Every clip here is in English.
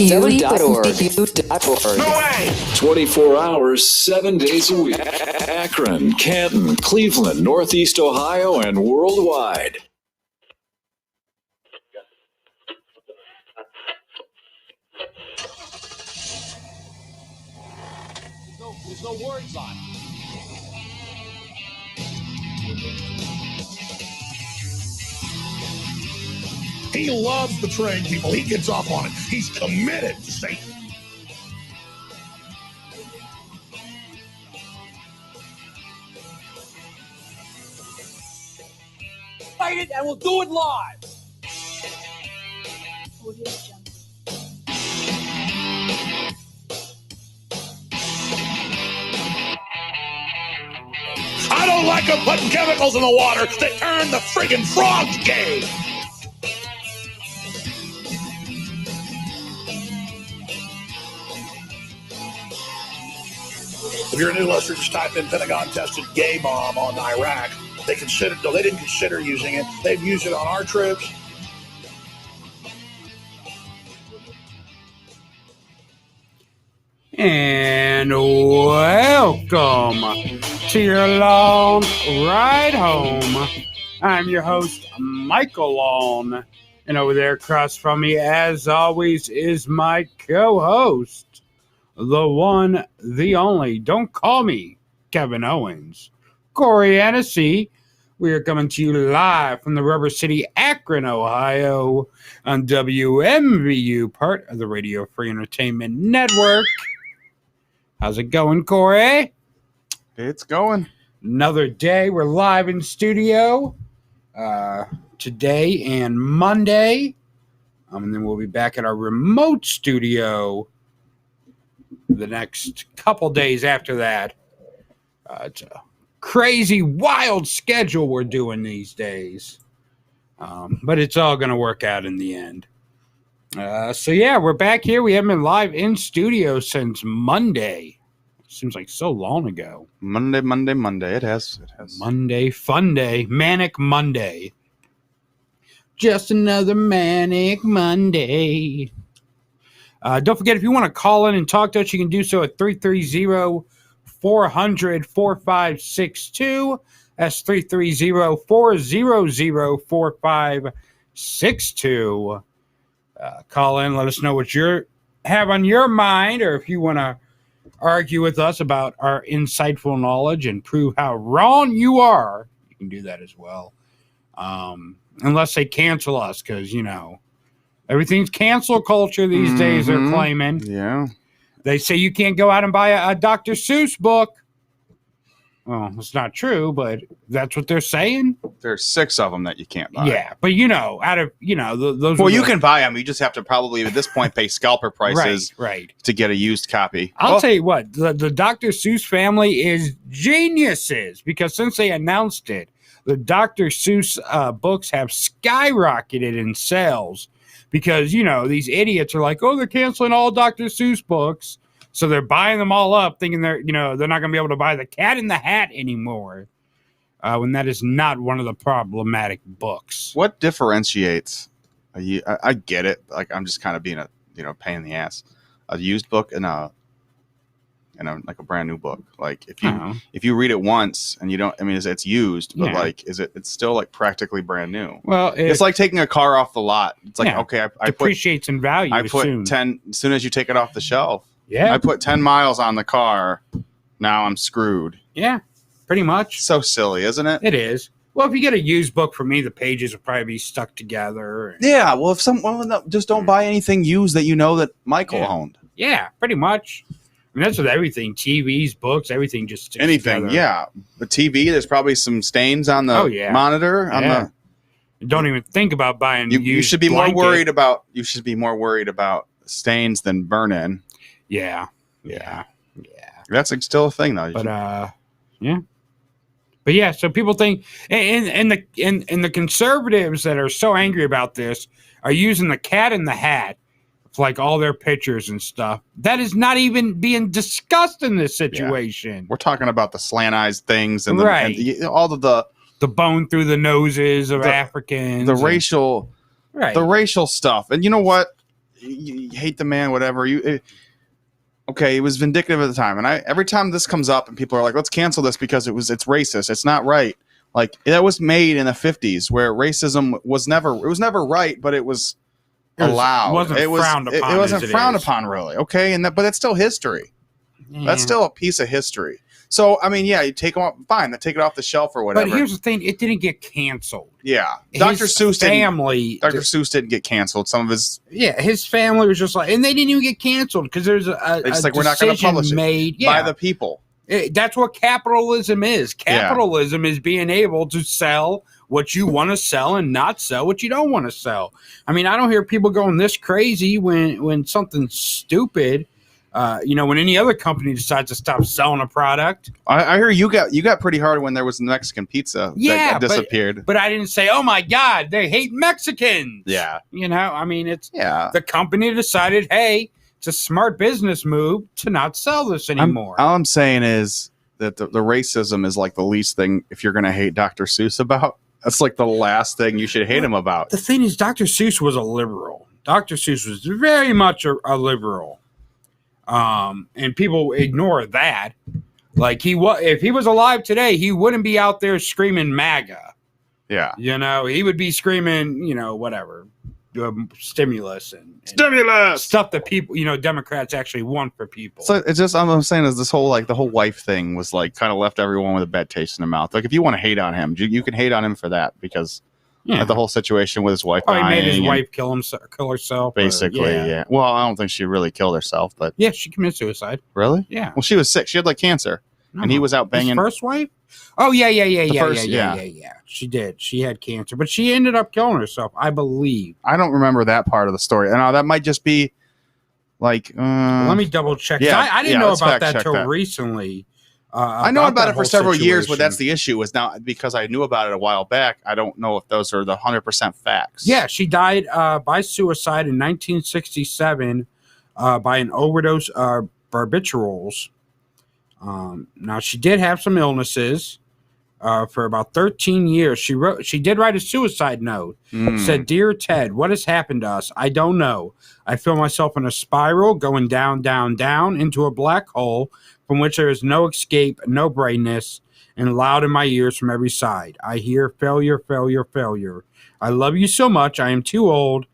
WFMU.org. No way! 24 hours, 7 days a week. Akron, Canton, Cleveland, Northeast Ohio, and worldwide. There's no words on it. He loves betraying people. He gets off on it. He's committed to Satan. Fight it, and we'll do it live. I don't like them putting chemicals in the water that turn the friggin' frogs gay. If you're a new listener, just type in Pentagon tested gay bomb on Iraq. They didn't consider using it. They've used it on our troops. And welcome to your long ride home. I'm your host, Michael Long. And over there across from me, as always, is my co-host, the one, the only, don't call me Kevin Owens, Corey Hennessy. We are coming to you live from the Rubber City, Akron, Ohio, on WMVU, part of the Radio Free Entertainment Network. How's it going, Corey? It's going. Another day. We're live in studio today and Monday. And then we'll be back at our remote studio the next couple days after that. It's a crazy, wild schedule we're doing these days. But it's all going to work out in the end. So, yeah, we're back here. We haven't been live in studio since Monday. Seems like so long ago. Monday. It has. Monday, fun day. Manic Monday. Just another manic Monday. Don't forget, if you want to call in and talk to us, you can do so at 330-400-4562. That's 330-400-4562. Call in, let us know what you have on your mind, or if you want to argue with us about our insightful knowledge and prove how wrong you are, you can do that as well. Unless they cancel us, because, you know, everything's cancel culture these days, they're claiming. Yeah. They say you can't go out and buy a Dr. Seuss book. Well, it's not true, but that's what they're saying. There's 6 of them that you can't buy. Yeah, but out of those. Well, you can buy them. You just have to probably at this point pay scalper prices, right, to get a used copy. I'll tell you what, the Dr. Seuss family is geniuses, because since they announced it, the Dr. Seuss books have skyrocketed in sales, because these idiots are like, oh, they're canceling all Dr. Seuss books. So they're buying them all up, thinking they're not going to be able to buy the Cat in the Hat anymore, when that is not one of the problematic books. What differentiates I get it. Like, I'm just kind of being a pain in the ass. A used book and like a brand new book. Like if you read it once and you don't, it's used, but it's still like practically brand new. Well, it's like taking a car off the lot. It's like okay, I depreciates in value. I put 10 as soon as you take it off the shelf. Yeah. I put 10 miles on the car. Now I'm screwed. Yeah, pretty much. So silly, isn't it? It is. Well, if you get a used book from me, the pages will probably be stuck together. Yeah, well, if just don't buy anything used that Michael owned. Yeah, pretty much. That's with everything. TVs, books, everything just sticks anything, together. Yeah. The TV, there's probably some stains on the monitor. Yeah. Don't even think about buying you should be more worried about stains than burn-in. Yeah. That's still a thing, though. But so people think, and the conservatives that are so angry about this are using the Cat in the Hat for like all their pictures and stuff. That is not even being discussed in this situation. Yeah. We're talking about the slant-eyed things and all of the bone through the noses of Africans, the racial stuff. And you know what? you hate the man, whatever. Okay, it was vindictive at the time, and every time this comes up and people are like, let's cancel this because it's racist, it's not right. Like, that was made in the 50s where racism was never right, but it was allowed. It wasn't frowned upon really. Okay, but it's still history. Yeah. That's still a piece of history. So, I mean, yeah, you take them off, fine, take it off the shelf or whatever. But here's the thing, it didn't get canceled. Yeah. Dr. Seuss didn't get canceled. Some of his... Yeah, his family was just like... And they didn't even get canceled because there's a we're not going to publish it by the people. That's what capitalism is. Capitalism is being able to sell what you want to sell and not sell what you don't want to sell. I mean, I don't hear people going this crazy when something's stupid... when any other company decides to stop selling a product. I hear you got pretty hard when there was Mexican pizza that disappeared. But I didn't say, oh my God, they hate Mexicans. Yeah. I mean, it's the company decided, hey, it's a smart business move to not sell this anymore. All I'm saying is that the racism is like the least thing if you're going to hate Dr. Seuss about. That's like the last thing you should hate him about. The thing is, Dr. Seuss was a liberal. Dr. Seuss was very much a liberal. And people ignore that. Like if he was alive today, he wouldn't be out there screaming MAGA. Yeah. He would be screaming, whatever, stimulus and stuff that people, Democrats actually want for people. So it's just, I'm saying is this whole, like the whole wife thing was like kind of left everyone with a bad taste in their mouth. Like if you want to hate on him, you can hate on him for that because the whole situation with his wife. He made his wife kill herself. Basically, yeah. Well, I don't think she really killed herself, but yeah, she committed suicide. Really? Yeah. Well, she was sick. She had like cancer, and he was out banging. His first wife? Oh yeah. She did. She had cancer, but she ended up killing herself, I believe. I don't remember that part of the story. And that might just be like. Let me double check. Yeah, I didn't know about that till recently. I know about it for several years, but that's the issue. Is now because I knew about it a while back. I don't know if those are the 100% facts. Yeah, she died by suicide in 1967 by an overdose of barbiturates. Now she did have some illnesses for about 13 years. She did write a suicide note. Said, "Dear Ted, what has happened to us? I don't know. I feel myself in a spiral going down, down, down into a black hole from which there is no escape, no brightness, and loud in my ears from every side. I hear failure, failure, failure. I love you so much. I am too old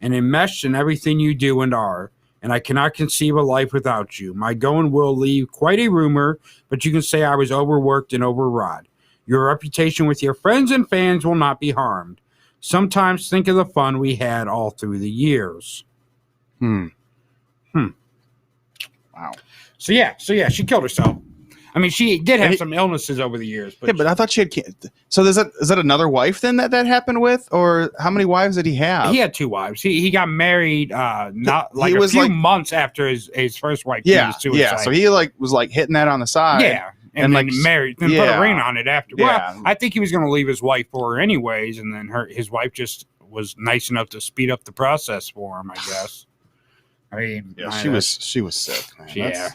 and enmeshed in everything you do and are, and I cannot conceive a life without you. My going will leave quite a rumor, but you can say I was overworked and overwrought. Your reputation with your friends and fans will not be harmed. Sometimes think of the fun we had all through the years." Wow. So yeah, she killed herself. I mean, she did have some illnesses over the years. But but I thought she had. So is that another wife then that happened with, or how many wives did he have? He had 2 wives. He got married not like a few months after his first wife committed suicide. Yeah. So he was hitting that on the side. Yeah. And then married, then put a ring on it after. Yeah. Well, I think he was going to leave his wife for her anyways, and then his wife just was nice enough to speed up the process for him, I guess. I mean, she was sick, man.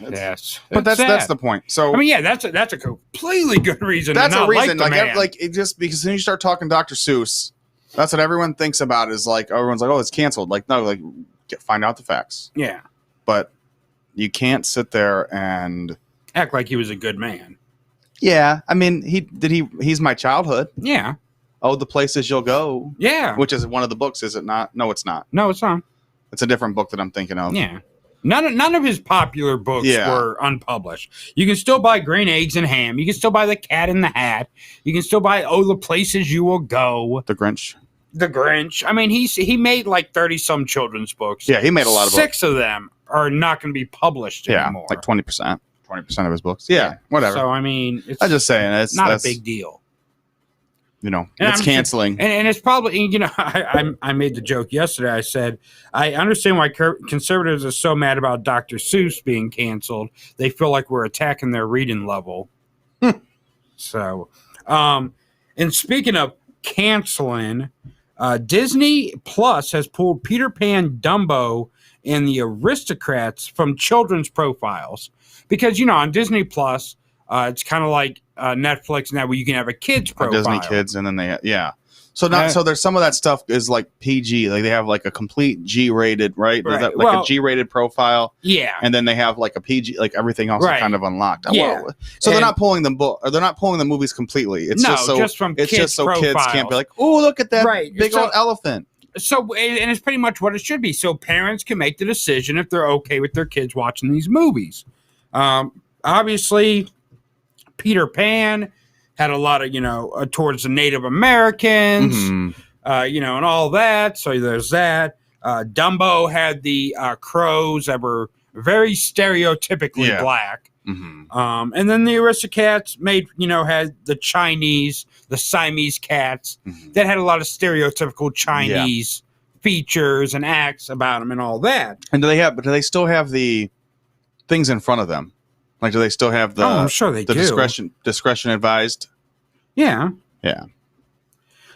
But that's the point. So I mean, that's a completely good reason. That's to not a reason, like it just because as soon as you start talking Dr. Seuss, that's what everyone thinks about. Is like everyone's like, oh, it's canceled. Like no, like find out the facts. Yeah, but you can't sit there and act like he was a good man. Yeah, I mean, he's my childhood. Yeah. Oh, the places you'll go. Yeah, which is one of the books, is it not? No, it's not. No, it's not. It's a different book that I'm thinking of. Yeah. None of his popular books were unpublished. You can still buy Green Eggs and Ham. You can still buy The Cat in the Hat. You can still buy The Places You Will Go. The Grinch. I mean, he made like 30-some children's books. Yeah, he made a lot of books. 6 of them are not going to be published anymore. Like 20%. 20% of his books. Yeah, whatever. So, I mean, I'm just saying. That's not a big deal. It's canceling. And it's probably, I made the joke yesterday. I said, I understand why conservatives are so mad about Dr. Seuss being canceled. They feel like we're attacking their reading level. So, and speaking of canceling, Disney Plus has pulled Peter Pan, Dumbo, and the Aristocrats from children's profiles. Because, on Disney Plus, it's kind of like Netflix now where you can have a kid's profile. Disney Kids, and then So there's some of that stuff is like PG, like they have like a complete G-rated, right? Right. That, like a G-rated profile. Yeah. And then they have like a PG, like everything else is kind of unlocked. Yeah. So they're not pulling they're not pulling the movies completely. It's just from it's kids' just so profiles. kids can't be like, oh, look at that big old elephant. So, and it's pretty much what it should be. So parents can make the decision if they're okay with their kids watching these movies. Obviously, Peter Pan had a lot of, towards the Native Americans, and all that. So there's that. Dumbo had the crows that were very stereotypically black. And then the Aristocats had the Chinese, the Siamese cats that had a lot of stereotypical Chinese features and acts about them and all that. And do they still have the things in front of them? Like, do they still have the? I'm sure they do. Discretion advised. Yeah. Yeah.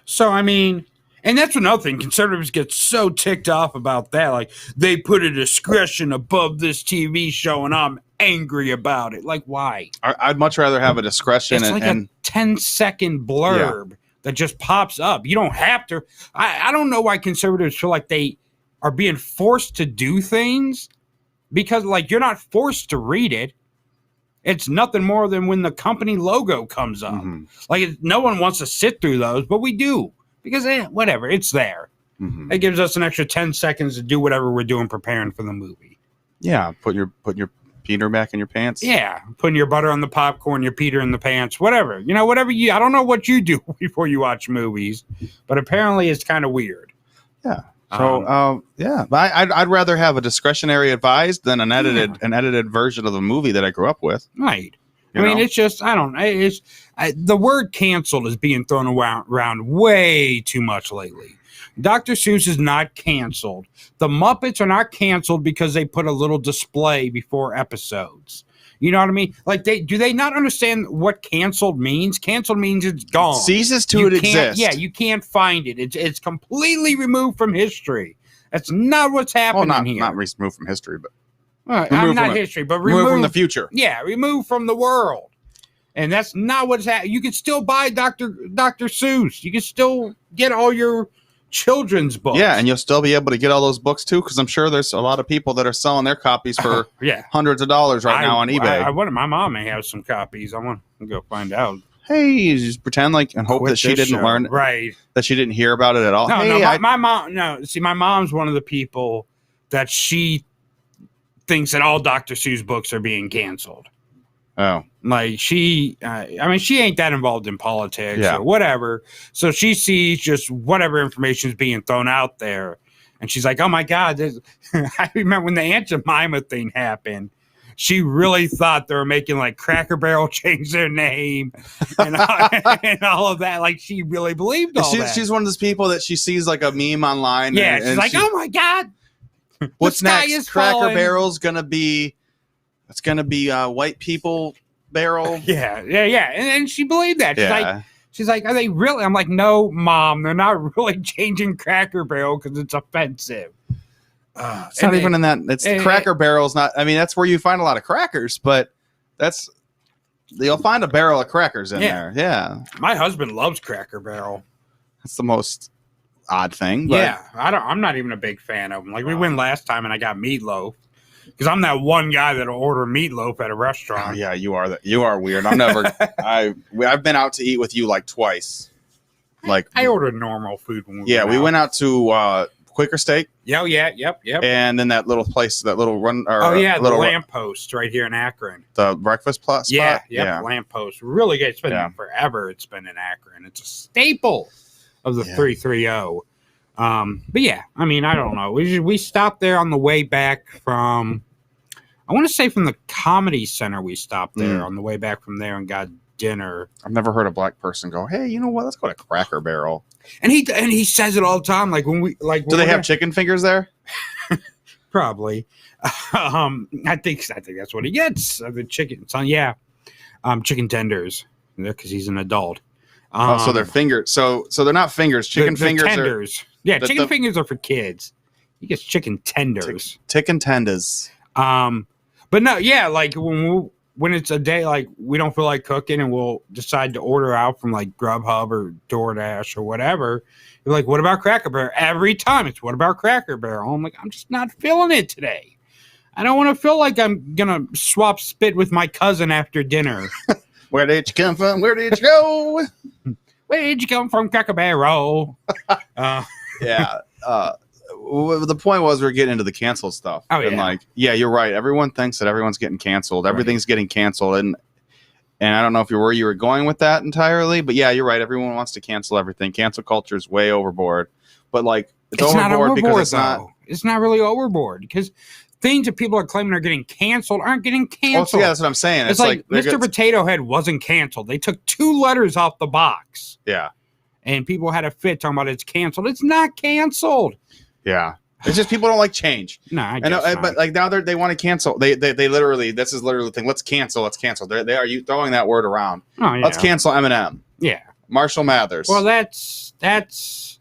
So, I mean, and that's another thing. Conservatives get so ticked off about that. Like, they put a discretion above this TV show, and I'm angry about it. Like, why? I'd much rather have a discretion it's like a 10-second blurb that just pops up. You don't have to. I don't know why conservatives feel like they are being forced to do things, because, like, you're not forced to read it. It's nothing more than when the company logo comes up. Like, no one wants to sit through those, but we do. Because, whatever, it's there. It gives us an extra 10 seconds to do whatever we're doing preparing for the movie. Yeah, put your Peter back in your pants. Yeah, putting your butter on the popcorn, your Peter in the pants, whatever. Whatever I don't know what you do before you watch movies, but apparently it's kind of weird. Yeah. So, but I'd rather have a discretionary advised than an edited version of the movie that I grew up with. Right. I mean, it's just, I don't know. The word canceled is being thrown around way too much lately. Dr. Seuss is not canceled. The Muppets are not canceled because they put a little display before episodes. You know what I mean? Like, do they not understand what canceled means? Canceled means it's gone. Ceases to exist. Yeah, you can't find it. It's completely removed from history. That's not what's happening here. Not removed from history, but not history, but removed from the future. Yeah, removed from the world. And that's not what's happening. You can still buy Dr. Seuss. You can still get all your children's books. Yeah, and you'll still be able to get all those books too, because I'm sure there's a lot of people that are selling their copies for hundreds of dollars now on eBay. My mom may have some copies. I want to go find out. Hey, you just pretend like and hope that she didn't learn, that she didn't hear about it at all. My mom. No, see, my mom's one of the people that she thinks that all Dr. Seuss books are being canceled. Oh, like she ain't that involved in politics or whatever. So she sees just whatever information is being thrown out there. And she's like, oh my God, I remember when the Aunt Jemima thing happened, she really thought they were making like Cracker Barrel change their name and all of that. Like, she really believed all that. She's one of those people that she sees like a meme online. Yeah, she's like, oh my God. What's next? Cracker Barrel's going to be... It's going to be white people barrel. Yeah. And she believed that. She's like, are they really? I'm like, no, Mom, they're not really changing Cracker Barrel because it's offensive. It's not even in that. It's Cracker Barrel's not. I mean, that's where you find a lot of crackers, but you'll find a barrel of crackers in there. Yeah. My husband loves Cracker Barrel. That's the most odd thing. But. Yeah. I'm not even a big fan of them. Like, we went last time and I got meatloaf. Because I'm that one guy that'll order meatloaf at a restaurant. Oh, yeah, you are. You are weird. I'm never. I've been out to eat with you like twice. Like, I ordered normal food when we went out to Quaker Steak. Yep. And then that little place, that little run. The Lamppost right here in Akron. The breakfast spot. Yeah. Lamppost, really good. It's been forever. It's been in Akron. It's a staple of the 330. But yeah, I mean, I don't know. We stopped there on the way back from, I want to say from the Comedy Center. We stopped there on the way back from there and got dinner. I've never heard a black person go, "Hey, you know what? Let's go to Cracker Barrel." And he says it all the time. Like, when we like, do they have chicken fingers there? Probably. I think that's what he gets. The chicken. So chicken tenders. Because he's an adult. So they're fingers. So they're not fingers. Chicken fingers. Tenders. Chicken fingers are for kids. He gets chicken tenders. Chicken tenders. But no, like when when it's a day like we don't feel like cooking and we'll decide to order out from like Grubhub or DoorDash or whatever, you're like, what about Cracker Barrel? Every time it's what about Cracker Barrel? I'm like, I'm just not feeling it today. I don't want to feel like I'm going to swap spit with my cousin after dinner. Where did you come from? Where did you go? Where did you come from, Cracker Barrel? Yeah. The point was we're getting into the canceled stuff. Oh, and yeah. like, yeah, you're right. Everyone thinks that everyone's getting canceled. Everything's getting canceled. And I don't know if where you were going with that entirely, but yeah, you're right. Everyone wants to cancel everything. Cancel culture is way overboard. But like, it's overboard, not overboard because it's though. not. It's not really overboard because things that people are claiming are getting canceled aren't getting canceled. Oh, yeah, that's what I'm saying. It's like Mr. Potato Head wasn't canceled. They took 2 letters off the box. Yeah. And people had a fit talking about it's canceled. It's not canceled. Yeah. It's just people don't like change. No, I guess know, not. but like now they want to cancel. They literally, this is literally the thing. Let's cancel. Let's cancel. They are you throwing that word around. Oh, yeah. Let's cancel Eminem. Yeah. Marshall Mathers. Well, that's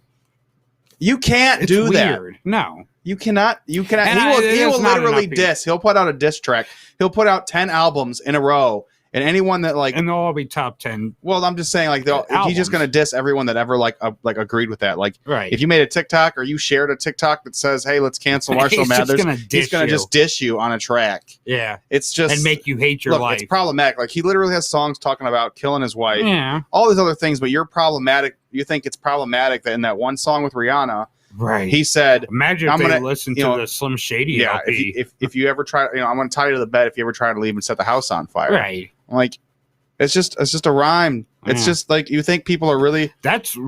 you can't do weird. that. No. You cannot. You cannot. And He will literally enough diss. He'll put out a diss track. He'll put out 10 albums in a row. And anyone that like, and they'll all be top 10. Well, I'm just saying, like, he's just gonna diss everyone that ever like agreed with that. Like, right. If you made a TikTok or you shared a TikTok that says, "Hey, let's cancel Marshall Mathers," he's gonna just dish you on a track. Yeah, it's just and make you hate your life. It's problematic. Like he literally has songs talking about killing his wife. Yeah, all these other things, but you're problematic. You think it's problematic that in that one song with Rihanna. Right. He said, imagine if they listened to the Slim Shady LP. If you ever try, I'm going to tie you to the bed if you ever try to leave and set the house on fire. Right. I'm like, it's just a rhyme. It's just like, you think people are really. That's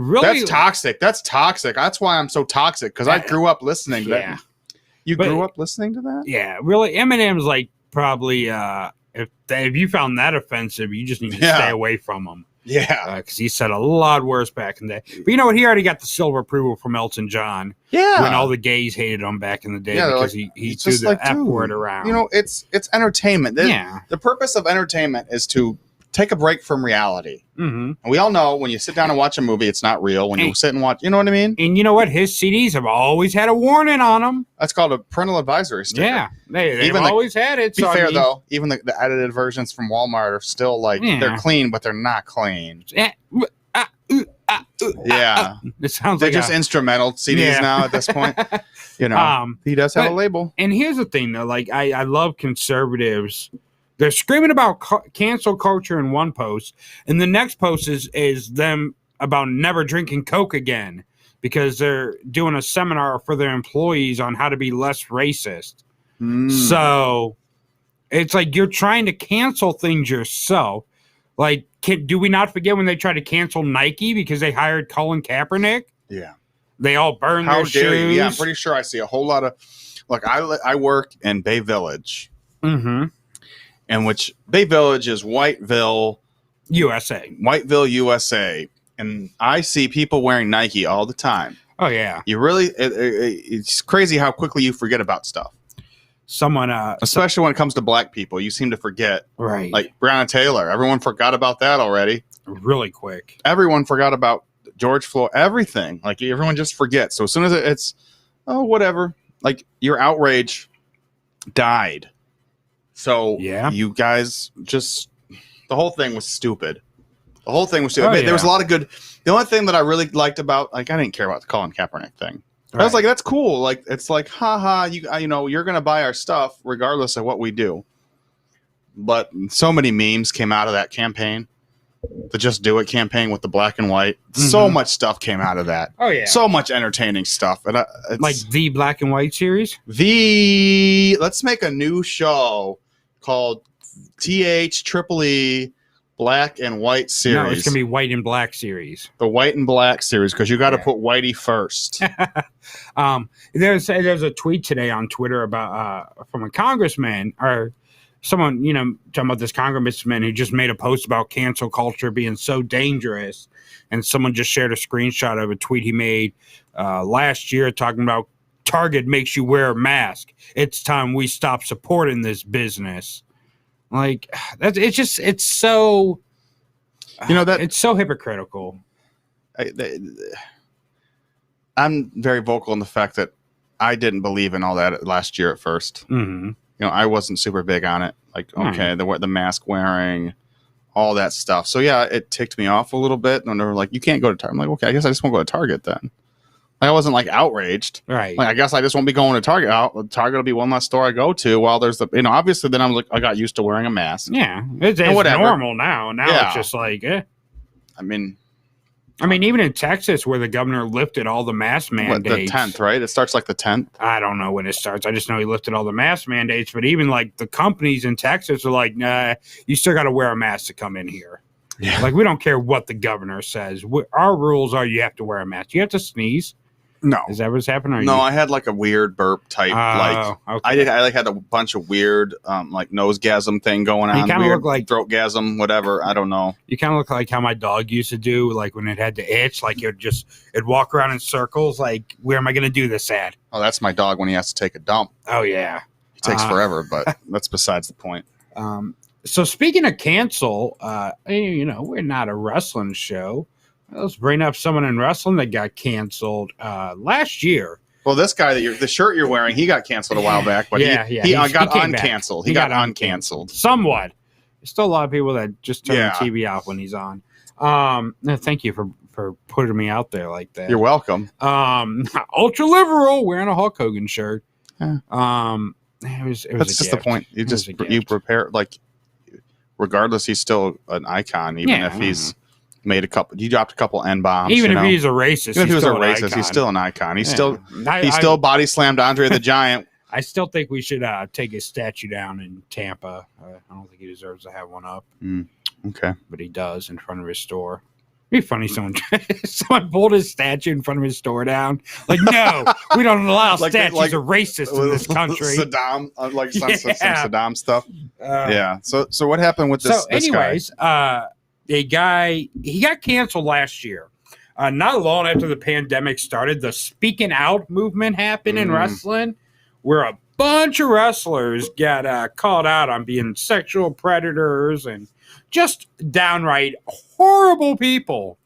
toxic. That's toxic. That's why I'm so toxic, because I grew up listening to that. You grew up listening to that? Yeah. Really, Eminem's like probably, if you found that offensive, you just need to stay away from him. Yeah, because he said a lot worse back in the day. But you know what? He already got the silver approval from Elton John. Yeah, when all the gays hated him back in the day because he threw the F word around. You know, it's entertainment. Yeah, the purpose of entertainment is to take a break from reality. Mm-hmm. And we all know when you sit down and watch a movie, it's not real. When you sit and watch, you know what I mean? And you know what? His CDs have always had a warning on them. That's called a parental advisory sticker. Yeah, they've always had it. To be fair, though, even the edited versions from Walmart are still like, they're clean, but they're not clean. Yeah. It sounds they're like just instrumental CDs now at this point. You know, he does have a label. And here's the thing, though. Like, I love conservatives. They're screaming about cancel culture in one post, and the next post is them about never drinking Coke again because they're doing a seminar for their employees on how to be less racist. So it's like you're trying to cancel things yourself. Like, do we not forget when they tried to cancel Nike because they hired Colin Kaepernick? Yeah. They all burned their shoes. You? Yeah, I'm pretty sure I see a whole lot of... Look, I work in Bay Village. Mm-hmm. In which Bay Village is Whiteville, USA. And I see people wearing Nike all the time. Oh, yeah. You really... it's crazy how quickly you forget about stuff. Someone... especially when it comes to black people. You seem to forget. Right. Like Breonna Taylor. Everyone forgot about that already. Really quick. Everyone forgot about George Floyd. Everything. Like, everyone just forgets. So as soon as it's... Oh, whatever. Like, your outrage died. So you guys just... The whole thing was stupid. The whole thing was stupid. There was a lot of good... The only thing that I really liked about... Like, I didn't care about the Colin Kaepernick thing. Right. I was like, that's cool. Like, it's like, haha, you know, you're going to buy our stuff regardless of what we do. But so many memes came out of that campaign. The Just Do It campaign with the black and white. Mm-hmm. So much stuff came out of that. Oh, yeah. So much entertaining stuff. And like the black and white series? Let's make a new show called THEEE Black and White series. No, it's going to be White and Black series. The White and Black series, because you got to put Whitey first. There's a tweet today on Twitter about from a congressman or someone, you know, talking about this congressman who just made a post about cancel culture being so dangerous. And someone just shared a screenshot of a tweet he made last year talking about Target makes you wear a mask. It's time we stop supporting this business. Like, it's so, you know, that it's so hypocritical. I'm very vocal in the fact that I didn't believe in all that last year at first. Mm-hmm. I wasn't super big on it. Like, okay, the mask wearing, all that stuff. So yeah, it ticked me off a little bit. And they were like, you can't go to Target. I'm like, okay, I guess I just won't go to Target then. Like, I wasn't like outraged. Right. Like, I guess I just won't be going to Target. Target will be one less store I go to while there's obviously then I'm like, I got used to wearing a mask. Yeah. It's normal now. Now it's just like, I mean, even in Texas, where the governor lifted all the mask mandates. The 10th, right? It starts like the 10th. I don't know when it starts. I just know he lifted all the mask mandates. But even like the companies in Texas are like, nah, you still got to wear a mask to come in here. Yeah. Like, we don't care what the governor says. Our rules are you have to wear a mask. You have to sneeze. No. Is that what's happening? No, I had like a weird burp type. Okay. I like had a bunch of weird like nosegasm thing going on. You kind of look like throatgasm, whatever. I don't know. You kind of look like how my dog used to do, like when it had to itch, like it'd walk around in circles. Like, where am I going to do this at? Oh, that's my dog when he has to take a dump. Oh yeah, it takes forever, but that's besides the point. So speaking of cancel, we're not a wrestling show. Let's bring up someone in wrestling that got canceled last year. Well, this guy the shirt you're wearing, he got canceled a while back, but he got uncanceled. He got uncanceled. Somewhat. There's still a lot of people that just turn the TV off when he's on. Thank you for putting me out there like that. You're welcome. Ultra liberal, wearing a Hulk Hogan shirt. Yeah. That's just the point. You prepare, like, regardless, he's still an icon, even if he's he dropped a couple N-bombs. Even if he's a racist, even if he was a racist, he's still an icon. He's still body slammed Andre the Giant. I still think we should take his statue down in Tampa. I don't think he deserves to have one up. Okay, but he does in front of his store. It'd be funny someone pulled his statue in front of his store down. Like, no, we don't allow statues of racists in this country. Saddam, some Saddam stuff. Yeah. So what happened with this? Anyways, he got canceled last year. Not long after the pandemic started, the speaking out movement happened in wrestling, where a bunch of wrestlers got called out on being sexual predators and just downright horrible people.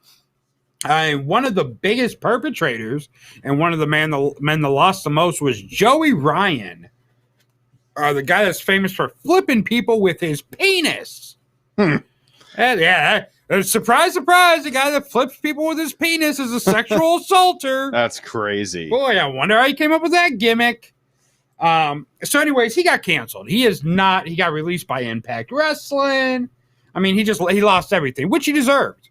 One of the biggest perpetrators and one of the men that lost the most was Joey Ryan, the guy that's famous for flipping people with his penis. Surprise, surprise, the guy that flips people with his penis is a sexual assaulter. That's crazy. Boy, I wonder how he came up with that gimmick. So anyways, he got canceled. He got released by Impact Wrestling. I mean, he lost everything, which he deserved.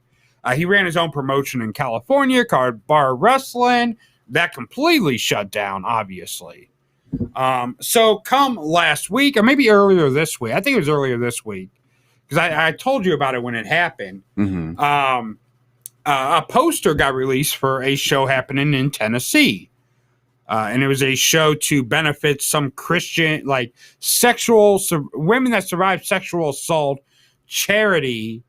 He ran his own promotion in California called Bar Wrestling. That completely shut down, obviously. So come last week, or maybe earlier this week, I think it was earlier this week, because I told you about it when it happened. A poster got released for a show happening in Tennessee. And it was a show to benefit some Christian, like women that survived sexual assault charity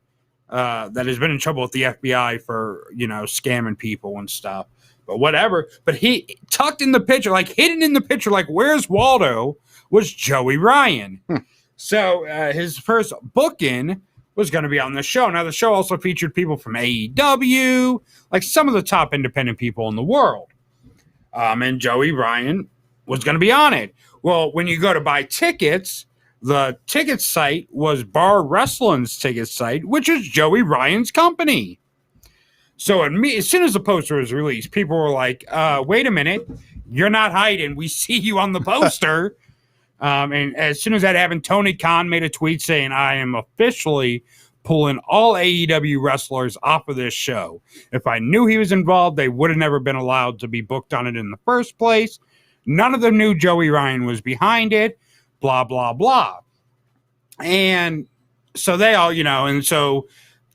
that has been in trouble with the FBI for, scamming people and stuff. But whatever. But he tucked in the picture, like hidden in the picture, like where's Waldo, was Joey Ryan. So his first booking was going to be on the show. Now, the show also featured people from AEW, like some of the top independent people in the world. And Joey Ryan was going to be on it. Well, when you go to buy tickets, the ticket site was Bar Wrestling's ticket site, which is Joey Ryan's company. So as soon as the poster was released, people were like, wait a minute, you're not hiding. We see you on the poster. And as soon as that happened, Tony Khan made a tweet saying, I am officially pulling all AEW wrestlers off of this show. If I knew he was involved, they would have never been allowed to be booked on it in the first place. None of them knew Joey Ryan was behind it, blah, blah, blah. And so they all, and so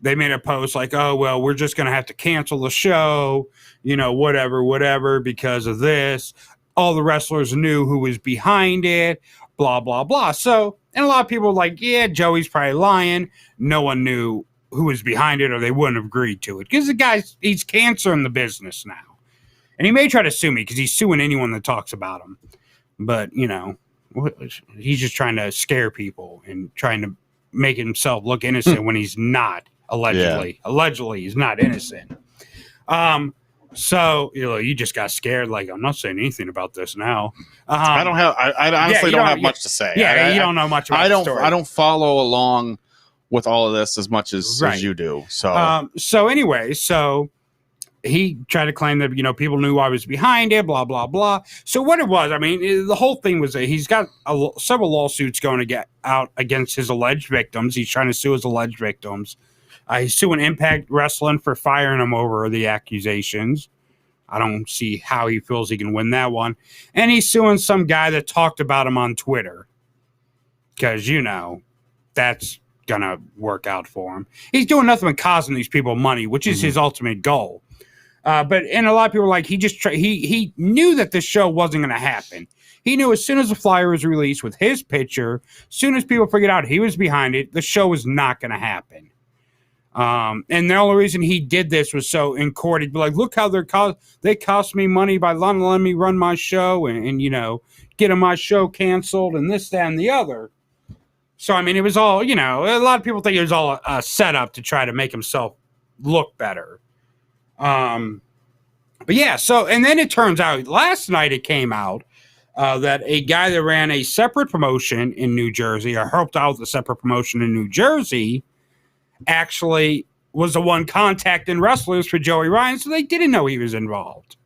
they made a post like, oh, well, we're just going to have to cancel the show, whatever, because of this. All the wrestlers knew who was behind it, blah, blah, blah. So, and a lot of people were like, yeah, Joey's probably lying. No one knew who was behind it or they wouldn't have agreed to it. Because the guy's, he's cancer in the business now. And he may try to sue me because he's suing anyone that talks about him. But, he's just trying to scare people and trying to make himself look innocent when he's not, allegedly. Yeah. Allegedly, he's not innocent. So, you just got scared. Like, I'm not saying anything about this now. I honestly don't have much to say. Yeah, you don't know much about the story. I don't follow along with all of this as much as you do. So, anyway, he tried to claim that, people knew I was behind it, blah, blah, blah. So what it was, I mean, the whole thing was that he's got several lawsuits going to get out against his alleged victims. He's trying to sue his alleged victims. He's suing Impact Wrestling for firing him over the accusations. I don't see how he feels he can win that one. And he's suing some guy that talked about him on Twitter. Because, that's going to work out for him. He's doing nothing but causing these people money, which is his ultimate goal. But a lot of people are like, he knew that this show wasn't going to happen. He knew as soon as the flyer was released with his picture, as soon as people figured out he was behind it, the show was not going to happen. And the only reason he did this was so in court, he'd be like, look how they cost me money by not letting me run my show and getting my show canceled and this, that, and the other. So, I mean, it was all, a lot of people think it was all a setup to try to make himself look better. But yeah, and then it turns out last night it came out that a guy that ran a separate promotion in New Jersey, or helped out with a separate promotion in New Jersey, actually was the one contacting wrestlers for Joey Ryan, so they didn't know he was involved.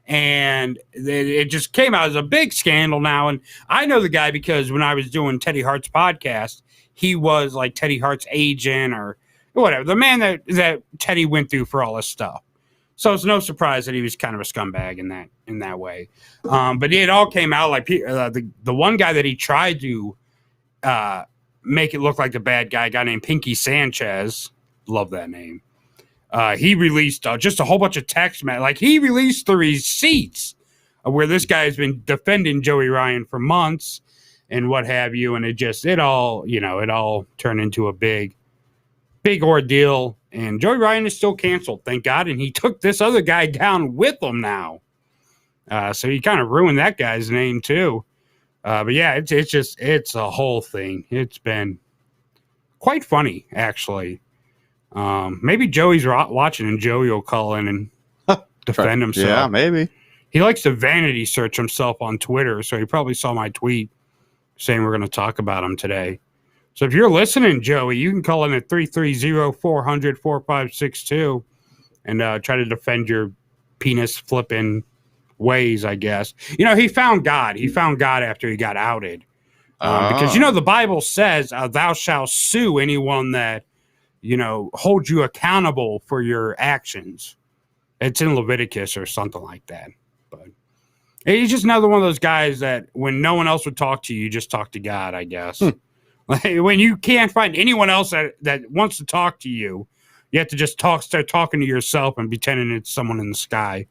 And it just came out as a big scandal now. And I know the guy because when I was doing Teddy Hart's podcast, he was like Teddy Hart's agent or whatever, the man that Teddy went through for all this stuff. So it's no surprise that he was kind of a scumbag in that way. But it all came out like the one guy that he tried to make it look like the bad guy, a guy named Pinky Sanchez. Love that name. He released just a whole bunch of text, like he released the receipts of where this guy has been defending Joey Ryan for months and what have you. And it all turned into a big ordeal, and Joey Ryan is still canceled, thank God, and he took this other guy down with him now. So he kind of ruined that guy's name too. But yeah, it's a whole thing. It's been quite funny, actually. Maybe Joey's watching and Joey will call in and defend himself. Yeah, maybe. He likes to vanity search himself on Twitter, so he probably saw my tweet saying we're going to talk about him today. So if you're listening, Joey, you can call in at 330-400-4562 and try to defend your penis flipping ways, I guess. He found God. He found God after he got outed. Because, the Bible says thou shalt sue anyone that, holds you accountable for your actions. It's in Leviticus or something like that. But he's just another one of those guys that when no one else would talk to you, you just talk to God, I guess. Like, when you can't find anyone else that wants to talk to you, you have to just start talking to yourself and pretending it's someone in the sky.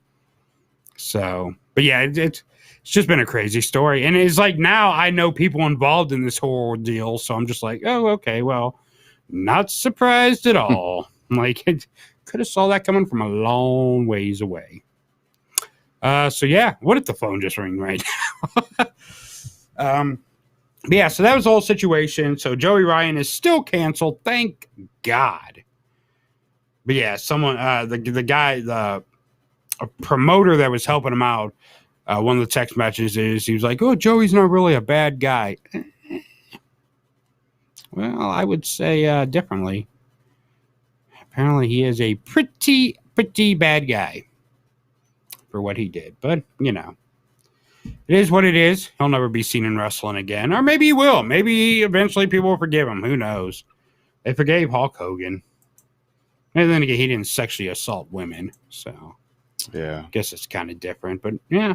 So, but yeah, it's just been a crazy story. And it's like now I know people involved in this whole deal. So I'm just like, oh, okay, well, not surprised at all. Like, it could have saw that coming from a long ways away. So yeah, what did the phone just ring right now? Yeah, so that was the whole situation. So Joey Ryan is still canceled, thank God. But yeah, someone, the guy, a promoter that was helping him out, one of the text messages is he was like, "Oh, Joey's not really a bad guy." Well, I would say differently. Apparently, he is a pretty bad guy for what he did. But it is what it is. He'll never be seen in wrestling again. Or maybe he will. Maybe eventually people will forgive him. Who knows? They forgave Hulk Hogan. And then again, he didn't sexually assault women. So, yeah. I guess it's kind of different. But, yeah.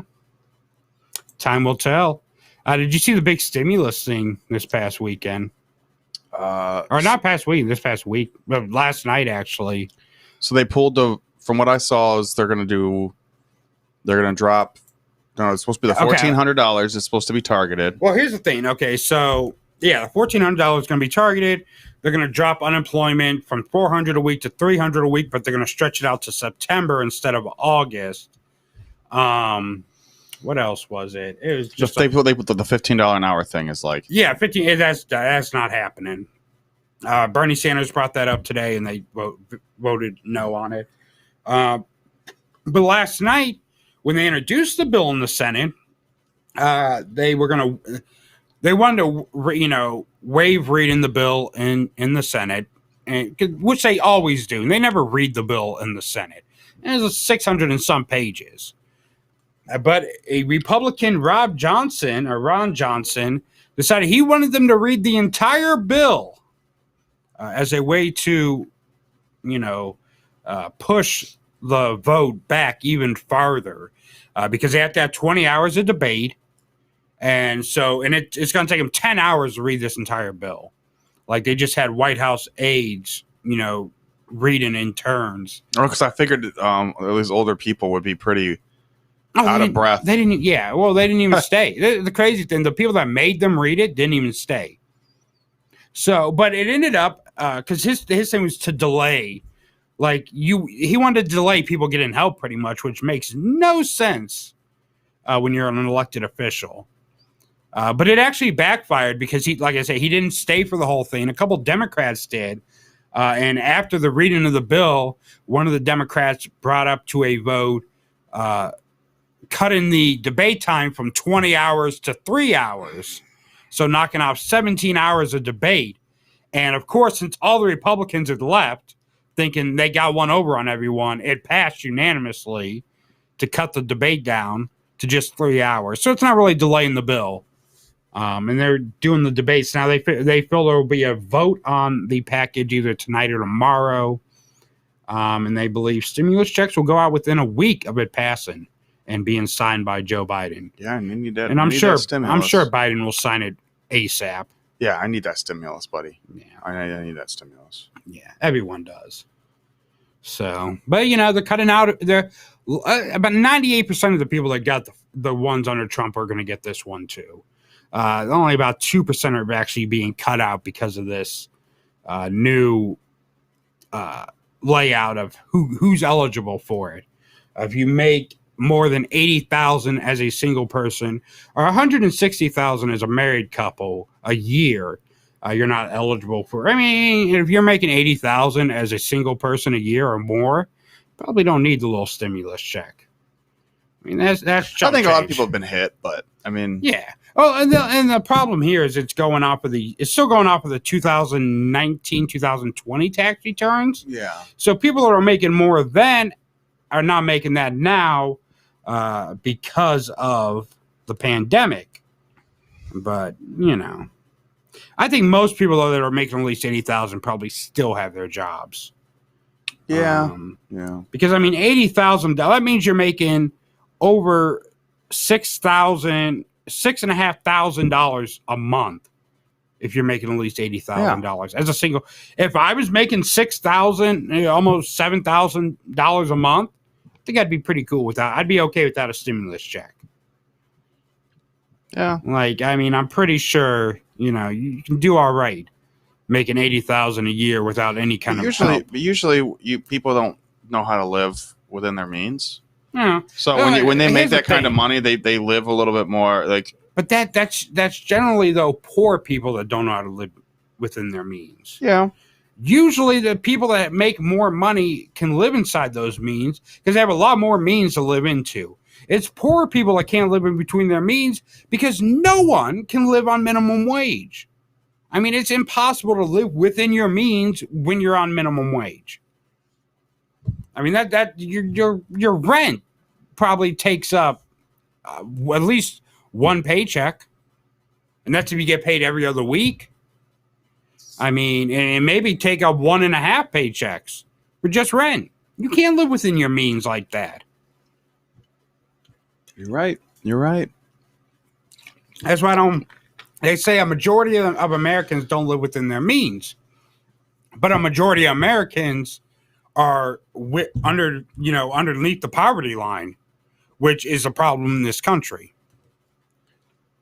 Time will tell. Did you see the big stimulus thing this past weekend? Or not past week. This past week. But last night, actually. So they pulled from what I saw is they're going to drop. No, it's supposed to be the $1,400 is supposed to be targeted. Well, here's the thing. Okay, so yeah, $1,400 is going to be targeted. They're going to drop unemployment from $400 a week to $300 a week, but they're going to stretch it out to September instead of August. What else was it? It was just they put the $15 an hour thing is like 15. That's not happening. Bernie Sanders brought that up today, and they voted no on it. But last night, when they introduced the bill in the Senate, they wanted to, waive reading the bill in the Senate, which they always do. And they never read the bill in the Senate. And it's 600 and some pages. But a Republican, Ron Johnson, decided he wanted them to read the entire bill as a way to, push the vote back even farther, because they have to have 20 hours of debate. And it's going to take them 10 hours to read this entire bill. Like they just had White House aides, reading in turns. Oh, because I figured these older people would be pretty out of breath. They didn't even stay. The crazy thing, the people that made them read it didn't even stay. So, but it ended up, because his thing was to delay. Like he wanted to delay people getting help pretty much, which makes no sense when you're an elected official. But it actually backfired because like I say, he didn't stay for the whole thing. A couple Democrats did. And after the reading of the bill, one of the Democrats brought up to a vote, cutting the debate time from 20 hours to 3 hours. So knocking off 17 hours of debate. And of course, since all the Republicans had left, thinking they got one over on everyone, it passed unanimously to cut the debate down to just 3 hours. So it's not really delaying the bill. And they're doing the debates now. They feel there will be a vote on the package either tonight or tomorrow. And they believe stimulus checks will go out within a week of it passing and being signed by Joe Biden. Yeah, I need that. And I'm sure Biden will sign it ASAP. Yeah, I need that stimulus, buddy. Yeah, I need that stimulus. Yeah, everyone does. So, but they're cutting out. About 98% of the people that got the ones under Trump are going to get this one too. Only about 2% are actually being cut out because of this new layout of who's eligible for it. If you make more than $80,000 as a single person or $160,000 as a married couple a year, you're not eligible for. I mean, if you're making $80,000 as a single person a year or more, probably don't need the little stimulus check. I mean, that's. I think a lot of people have been hit, but I mean, yeah. Oh, and the problem here is it's still going off of the 2019, 2020 tax returns. Yeah. So people that are making more then are not making that now because of the pandemic. But I think most people though that are making at least 80,000 probably still have their jobs. Yeah. Because I mean, $80,000 that means you're making over $6,500 a month if you're making at least $80,000 as a single. If I was making $6,000, almost $7,000 a month, I think I'd be pretty cool with that. I'd be okay without a stimulus check. Yeah, like I mean, I'm pretty sure you can do all right making $80,000 a year without any kind of help. Usually, people don't know how to live within their means. Yeah. So when they make that kind of money, they live a little bit more like. But that's generally though poor people that don't know how to live within their means. Yeah. Usually the people that make more money can live inside those means because they have a lot more means to live into. It's poor people that can't live in between their means because no one can live on minimum wage. I mean, it's impossible to live within your means when you're on minimum wage. I mean, that your rent probably takes up at least one paycheck, and that's if you get paid every other week. I mean, and maybe take up 1.5 paychecks for just rent. You can't live within your means like that. You're right. That's why they say a majority of Americans don't live within their means, but a majority of Americans are underneath the poverty line, which is a problem in this country.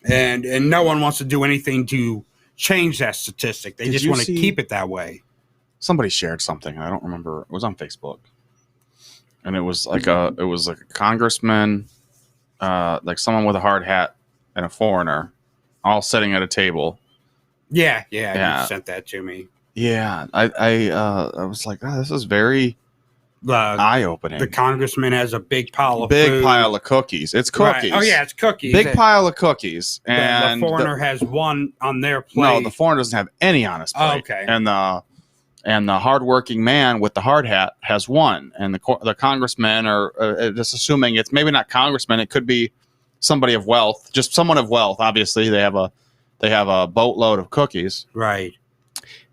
And no one wants to do anything to change that statistic. They just want to keep it that way. Somebody shared something. I don't remember. It was on Facebook, and it was like a congressman, like someone with a hard hat and a foreigner, all sitting at a table. Yeah. You sent that to me. Yeah, I was like, this is very eye-opening. The congressman has a big pile of food. Pile of cookies. It's cookies. Right. Oh yeah, it's cookies. Big pile of cookies. And the foreigner has one on their plate. No, the foreigner doesn't have any on his plate. Oh, okay. And the hardworking man with the hard hat has one. And the congressman, or just assuming it's maybe not congressman, it could be somebody of wealth, just someone of wealth. Obviously, they have a boatload of cookies. Right.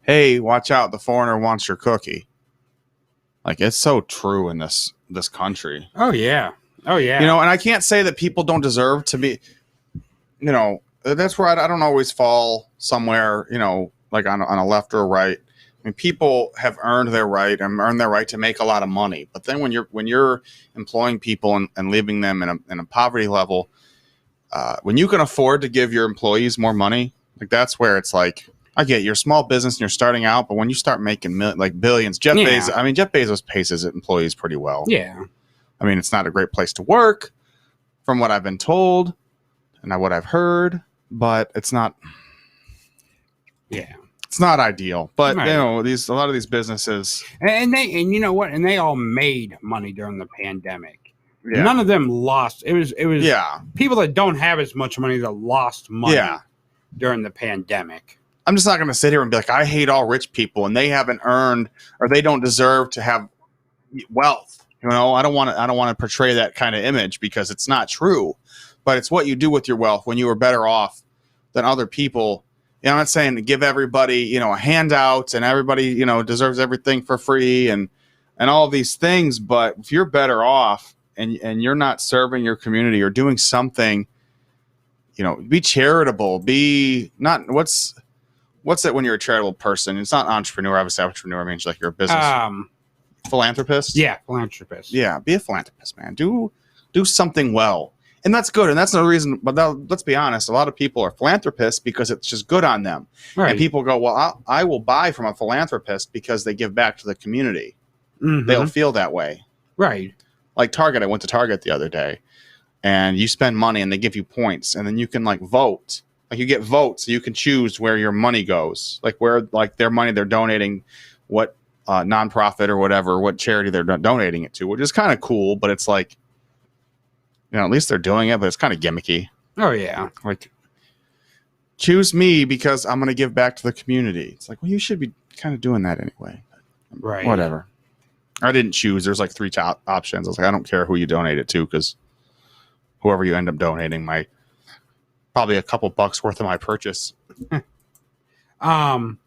Hey, watch out! The foreigner wants your cookie. Like, it's so true in this country. Oh yeah. And I can't say that people don't deserve to be. That's where I don't always fall somewhere. Like on a left or a right. I mean, people have earned their right to make a lot of money. But then when you're employing people and leaving them in a poverty level, when you can afford to give your employees more money, like that's where it's like, I get you're a small business and you're starting out, but when you start making billions, Jeff Bezos pays his employees pretty well. Yeah. I mean, it's not a great place to work from what I've been told and what I've heard, but it's not. Yeah. It's not ideal, but right. A lot of these businesses, and you know what, and they all made money during the pandemic. Yeah. None of them lost. It was people that don't have as much money that lost money during the pandemic. I'm just not going to sit here and be like, I hate all rich people and they haven't earned or they don't deserve to have wealth. I don't want to portray that kind of image because it's not true, but it's what you do with your wealth when you are better off than other people. I'm not saying to give everybody, a handout and everybody, deserves everything for free and all of these things. But if you're better off and you're not serving your community or doing something, be charitable, be not what's it when you're a charitable person? It's not entrepreneur. Obviously, entrepreneur means like you're a business philanthropist. Yeah, philanthropist. Yeah, be a philanthropist, man. Do something well. And that's good. And that's no reason. But let's be honest. A lot of people are philanthropists because it's just good on them. Right. And people go, well, I will buy from a philanthropist because they give back to the community. Mm-hmm. They'll feel that way. Right. Like Target. I went to Target the other day. And you spend money and they give you points. And then you can vote. Like you get votes. So you can choose where your money goes. Like where their money they're donating, what nonprofit or whatever, what charity they're donating it to. Which is kind of cool. But it's like, at least they're doing it, but it's kind of gimmicky. Oh, yeah. Like, choose me because I'm going to give back to the community. It's like, well, you should be kind of doing that anyway. Right. Whatever. I didn't choose. There's 3 options. I was like, I don't care who you donate it to because whoever you end up donating might probably a couple bucks worth of my purchase. And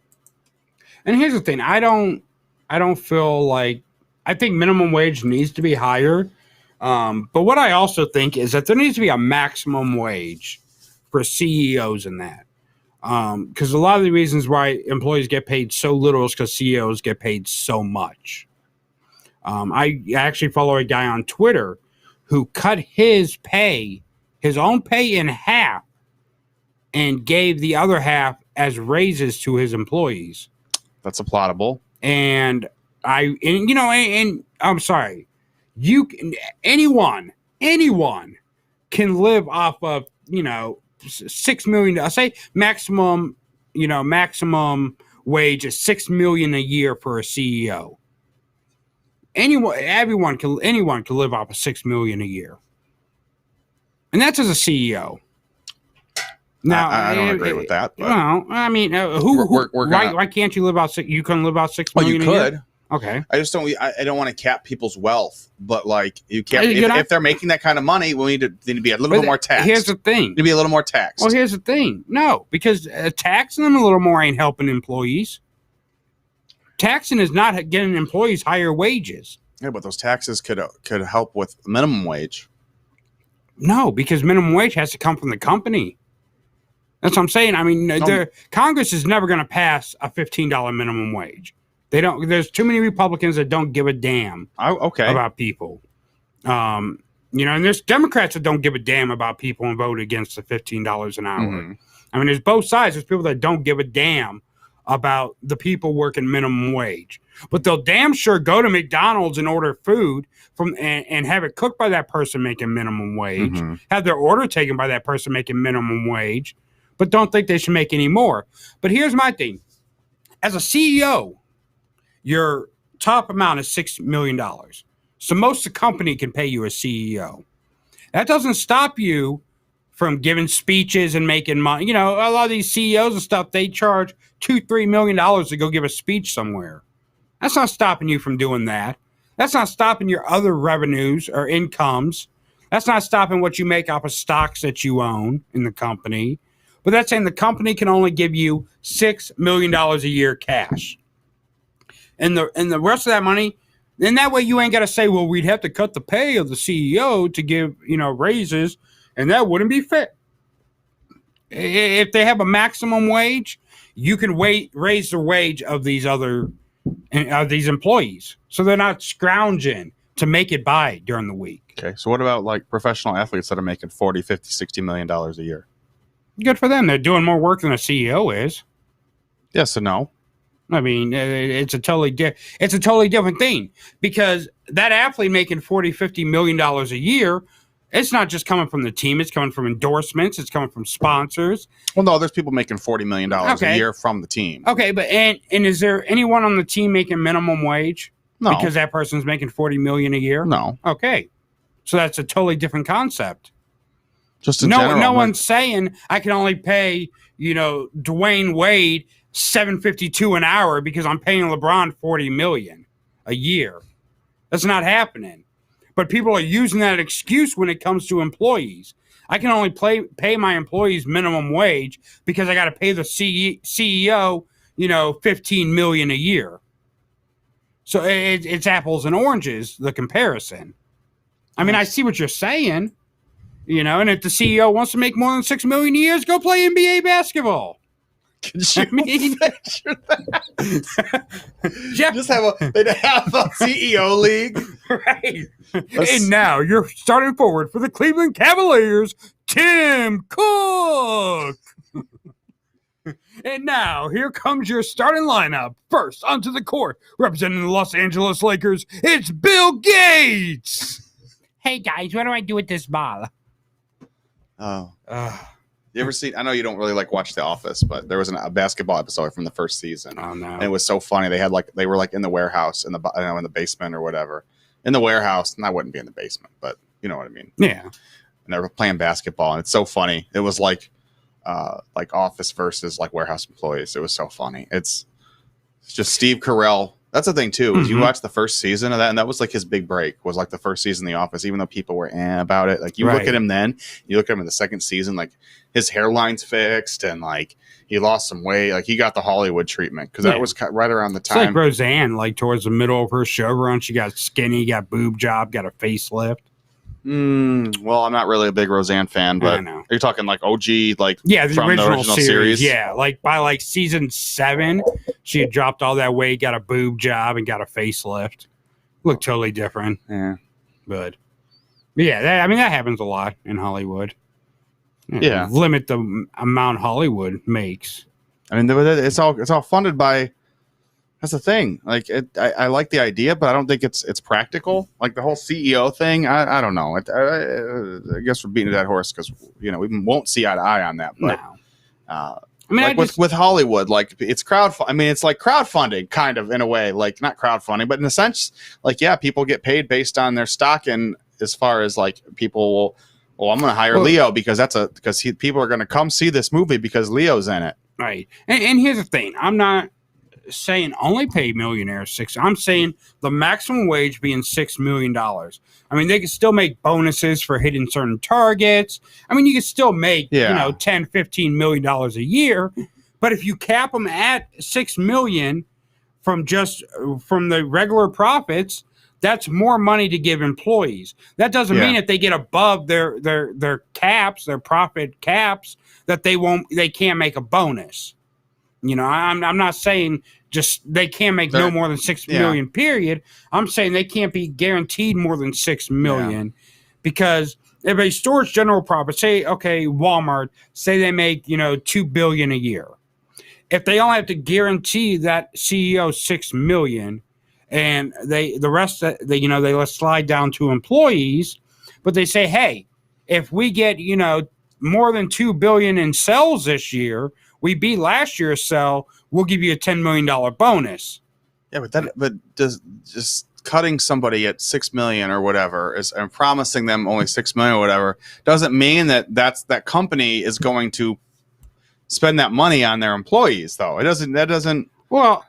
here's the thing. I don't feel like, I think minimum wage needs to be higher. But what I also think is that there needs to be a maximum wage for CEOs in that. Because a lot of the reasons why employees get paid so little is because CEOs get paid so much. I actually follow a guy on Twitter who cut his own pay in half and gave the other half as raises to his employees. That's applaudable. And I'm sorry. Anyone can live off of, $6 million. I say maximum wage is $6 million a year for a CEO. Anyone can live off of $6 million a year. And that's as a CEO. Now, I don't agree with that. But well, I mean, why can't you live out? You can live out $6 million. Well, you could. Year? Okay. I just don't. I don't want to cap people's wealth, but you can't. If they're making that kind of money, we need to be a little bit more taxed. Here's the thing. To be a little more taxed. Well, here's the thing. No, because taxing them a little more ain't helping employees. Taxing is not getting employees higher wages. Yeah, but those taxes could help with minimum wage. No, because minimum wage has to come from the company. That's what I'm saying. I mean, Congress is never going to pass a $15 minimum wage. They don't. There's too many Republicans that don't give a damn about people. And there's Democrats that don't give a damn about people and vote against the $15 an hour. Mm-hmm. I mean, there's both sides. There's people that don't give a damn about the people working minimum wage, but they'll damn sure go to McDonald's and order food and have it cooked by that person making minimum wage, mm-hmm. have their order taken by that person making minimum wage, but don't think they should make any more. But here's my thing: as a CEO, you're top amount is $6 million. So most of the company can pay you a CEO. That doesn't stop you from giving speeches and making money. You know, a lot of these CEOs and stuff, they charge $2-3 million to go give a speech somewhere. That's not stopping you from doing that. That's not stopping your other revenues or incomes. That's not stopping what you make off of stocks that you own in the company. But that's saying the company can only give you $6 million a year cash. And the rest of that money, then that way you ain't got to say, well, we'd have to cut the pay of the CEO to give, raises, and that wouldn't be fair. If they have a maximum wage, you can raise the wage of these employees, so they're not scrounging to make it by during the week. Okay, so what about like professional athletes that are making $40, $50, $60 million a year? Good for them. They're doing more work than a CEO is. Yes and no. I mean, it's a totally different thing, because that athlete making $40, $50 million a year, it's not just coming from the team. It's coming from endorsements. It's coming from sponsors. Well, no, there's people making $40 million a year from the team. Okay, but and is there anyone on the team making minimum wage? No. Because that person's making $40 million a year? No. Okay. So that's a totally different concept. Just in general. No one's saying I can only pay, Dwayne Wade $7.52 an hour because I'm paying LeBron $40 million a year. That's not happening. But people are using that excuse when it comes to employees. I can only pay my employees minimum wage because I got to pay the CEO, $15 million a year. So it's apples and oranges, the comparison. I mean, I see what you're saying, and if the CEO wants to make more than $6 million a year, go play NBA basketball. Can you picture that? They'd have a CEO league. Right. And now you're starting forward for the Cleveland Cavaliers, Tim Cook. And now here comes your starting lineup. First onto the court, representing the Los Angeles Lakers, it's Bill Gates. Hey guys, what do I do with this ball? Oh. You ever see? I know you don't really watch The Office, but there was a basketball episode from the first season. Oh no! And it was so funny. They were in the warehouse in the basement or whatever. In the warehouse, and I wouldn't be in the basement, but you know what I mean. Yeah. And they were playing basketball, and it's so funny. It was like Office versus warehouse employees. It was so funny. It's just Steve Carell. That's the thing too. Is you watch the first season of that, and that was his big break. Was the first season of The Office, even though people were about it. You look at him then, you look at him in the second season, his hairline's fixed, and he lost some weight. He got the Hollywood treatment because that was right around the time. It's like Roseanne, towards the middle of her show run, she got skinny, got boob job, got a facelift. Well, I'm not really a big Roseanne fan, but are you talking OG, the from original the original series? Yeah, by season 7, she had dropped all that weight, got a boob job, and got a facelift. Looked totally different. Yeah, but yeah, that happens a lot in Hollywood. Yeah, limit the amount Hollywood makes. I mean, it's all funded by. That's the thing. I like the idea, but I don't think it's practical. The whole CEO thing. I don't know. I guess we're beating a dead horse because we won't see eye to eye on that. But no. with Hollywood, it's it's like crowdfunding kind of in a way. Not crowdfunding, but in a sense, people get paid based on their stock, and as far as people will. Well, I'm going to hire Leo because people are going to come see this movie because Leo's in it. Right. And here's the thing. I'm not saying only pay millionaires $6. I'm saying the maximum wage being $6 million. I mean, they can still make bonuses for hitting certain targets. I mean, you can still make, $10, $15 million a year. But if you cap them at $6 million from the regular profits, that's more money to give employees. That doesn't mean if they get above their caps, their profit caps, that they can't make a bonus. I'm not saying just they can't make no more than $6 million, period. I'm saying they can't be guaranteed more than $6 million because if a store's general profit, say, okay, Walmart, say they make, $2 billion a year. If they only have to guarantee that CEO $6 million, and the rest they let slide down to employees, but they say, hey, if we get more than $2 billion in sales this year, we beat last year's sell, we'll give you a $10 million bonus. Yeah, but just cutting somebody at $6 million or whatever and promising them only $6 million or whatever doesn't mean that company is going to spend that money on their employees, though. It doesn't. That doesn't. Well,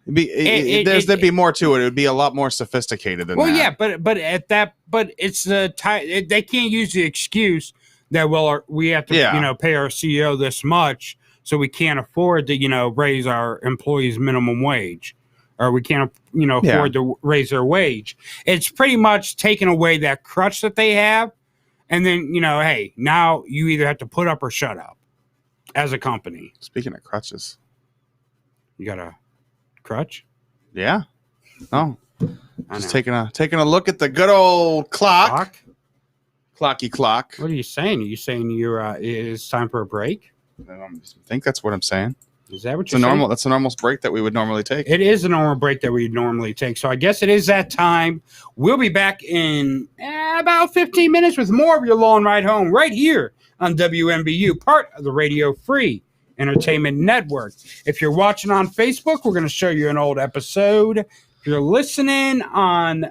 there'd be more to it. It would be a lot more sophisticated than that. Well, yeah, but it's the time they can't use the excuse that we have to pay our CEO this much, so we can't afford to raise our employees' minimum wage, or we can't afford to raise their wage. It's pretty much taking away that crutch that they have, and then hey, now you either have to put up or shut up as a company. Speaking of crutches, you got a crutch? Yeah. Oh, just taking a look at the good old clock. Clocky clock. What are you saying? Are you saying it's time for a break? I think that's what I'm saying. Is that what you're saying? That's a normal break that we would normally take. It is a normal break that we normally take. So I guess it is that time. We'll be back in about 15 minutes with more of your long ride home right here on WMBU, part of the Radio Free Entertainment Network. If you're watching on Facebook, we're going to show you an old episode. If you're listening on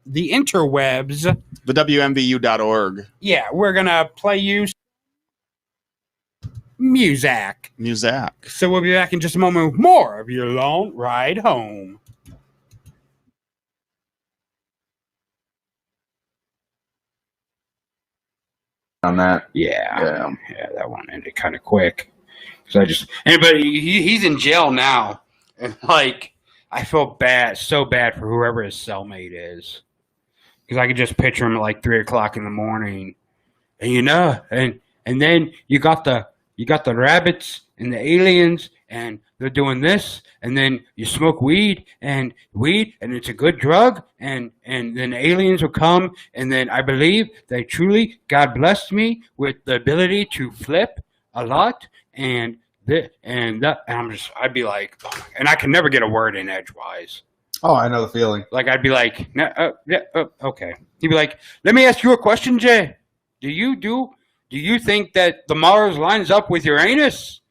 the interwebs, the WMBU.org. Yeah, we're going to play you music. So we'll be back in just a moment with more of your long ride home. On that. Yeah, that one ended kind of quick. So he's in jail now, and I feel so bad for whoever his cellmate is, because I could just picture him at 3:00 in the morning, and and then you got the rabbits and the aliens, and they're doing this, and then you smoke weed, and it's a good drug, and then aliens will come, and then I believe they truly, God blessed me with the ability to flip a lot, and I'd be like, oh, and I can never get a word in edgewise. Oh, I know the feeling. I'd be like, okay. He'd be like, let me ask you a question, Jay. Do you think that the Mars lines up with Uranus?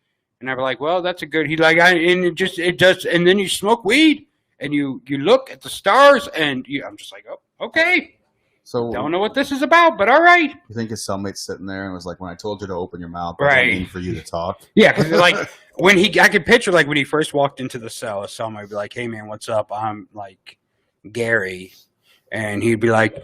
And I'd be like, well, that's a good. He'd like, it does. And then you smoke weed, and you look at the stars, and I'm just like, oh, okay. So don't know what this is about, but all right. You think his cellmate's sitting there and was like, when I told you to open your mouth, right? I mean for you to talk. Yeah, because I could picture when he first walked into the cell, his cellmate would be like, hey man, what's up? I'm Gary, and he'd be like,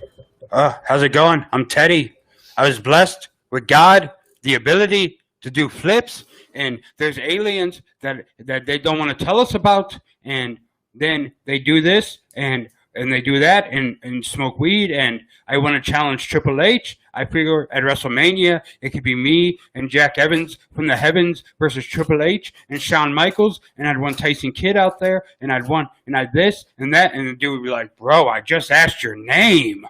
how's it going? I'm Teddy. I was blessed with God, the ability to do flips, and there's aliens that they don't want to tell us about, and then they do this and they do that and smoke weed, and I want to challenge Triple H. I figure at WrestleMania it could be me and Jack Evans from the heavens versus Triple H and Shawn Michaels, and I'd want Tyson Kidd out there, and I'd this and that, and the dude would be like, bro, I just asked your name.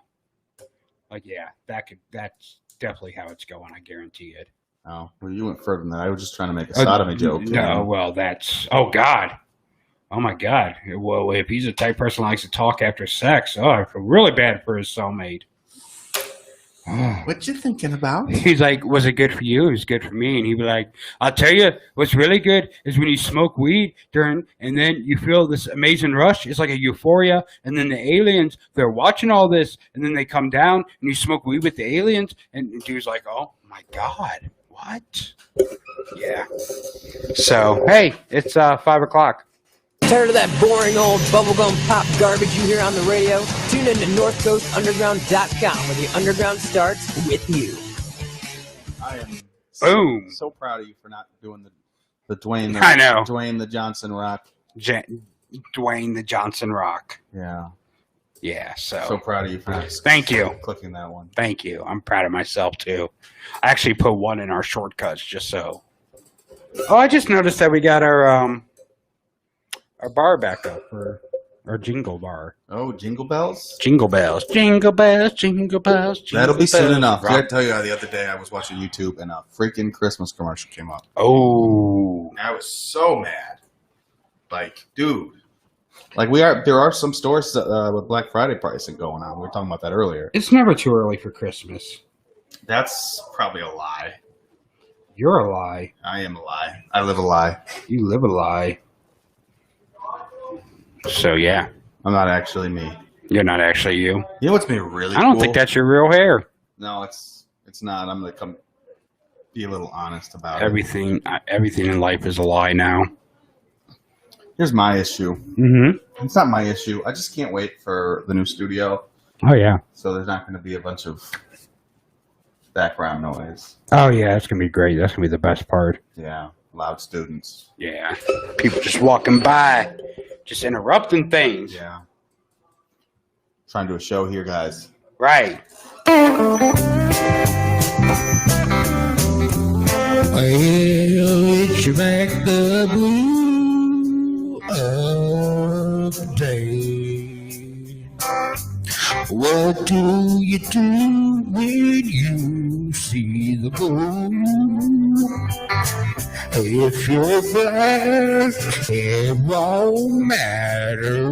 Yeah, that's definitely how it's going, I guarantee it. Oh, well, you went further than that. I was just trying to make a sodomy joke. No, well, that's... Oh, God. Oh, my God. Well, if he's a type person that likes to talk after sex, I feel really bad for his cellmate. What you thinking about? He's like, was it good for you? It was good for me. And he'd be like, I'll tell you, what's really good is when you smoke weed and then you feel this amazing rush. It's like a euphoria. And then the aliens, they're watching all this, and then they come down and you smoke weed with the aliens. And dude's like, oh, my God. What? Yeah. So, hey, it's 5 o'clock. Tired of that boring old bubblegum pop garbage you hear on the radio? Tune in to NorthCoastUnderground.com, where the underground starts with you. I am Boom. So proud of you for not doing the Dwayne. I know. Dwayne the Johnson Rock. Dwayne the Johnson Rock. Yeah. Yeah, so proud of you for not Thank you. Clicking that one. Thank you. I'm proud of myself, too. I actually put one in our shortcuts just so. Oh, I just noticed that we got our bar back up for our jingle bar. Oh, jingle bells? Jingle bells. Jingle bells, jingle bells, jingle That'll be soon enough. Rock. I tell you, the other day I was watching YouTube and a freaking Christmas commercial came up. Oh. I was so mad. Dude. There are some stores with Black Friday pricing going on. We were talking about that earlier. It's never too early for Christmas. That's probably a lie. You're a lie. I am a lie. I live a lie. You live a lie. So yeah, I'm not actually me. you're not actually you. You know what's been really I don't cool? think that's your real hair. No, it's not. I'm gonna come be a little honest about it. Everything in life is a lie now. Here's my issue. Mm-hmm. It's not my issue. I just can't wait for the new studio. Oh yeah. So there's not going to be a bunch of background noise. Oh yeah, that's gonna be great. That's gonna be the best part. Yeah, loud students. Yeah, people just walking by, just interrupting things. Yeah. Trying to do a show here, guys. Right. Well, it's your back the blue update. What do you do when you see the blue? If you're black, it won't matter.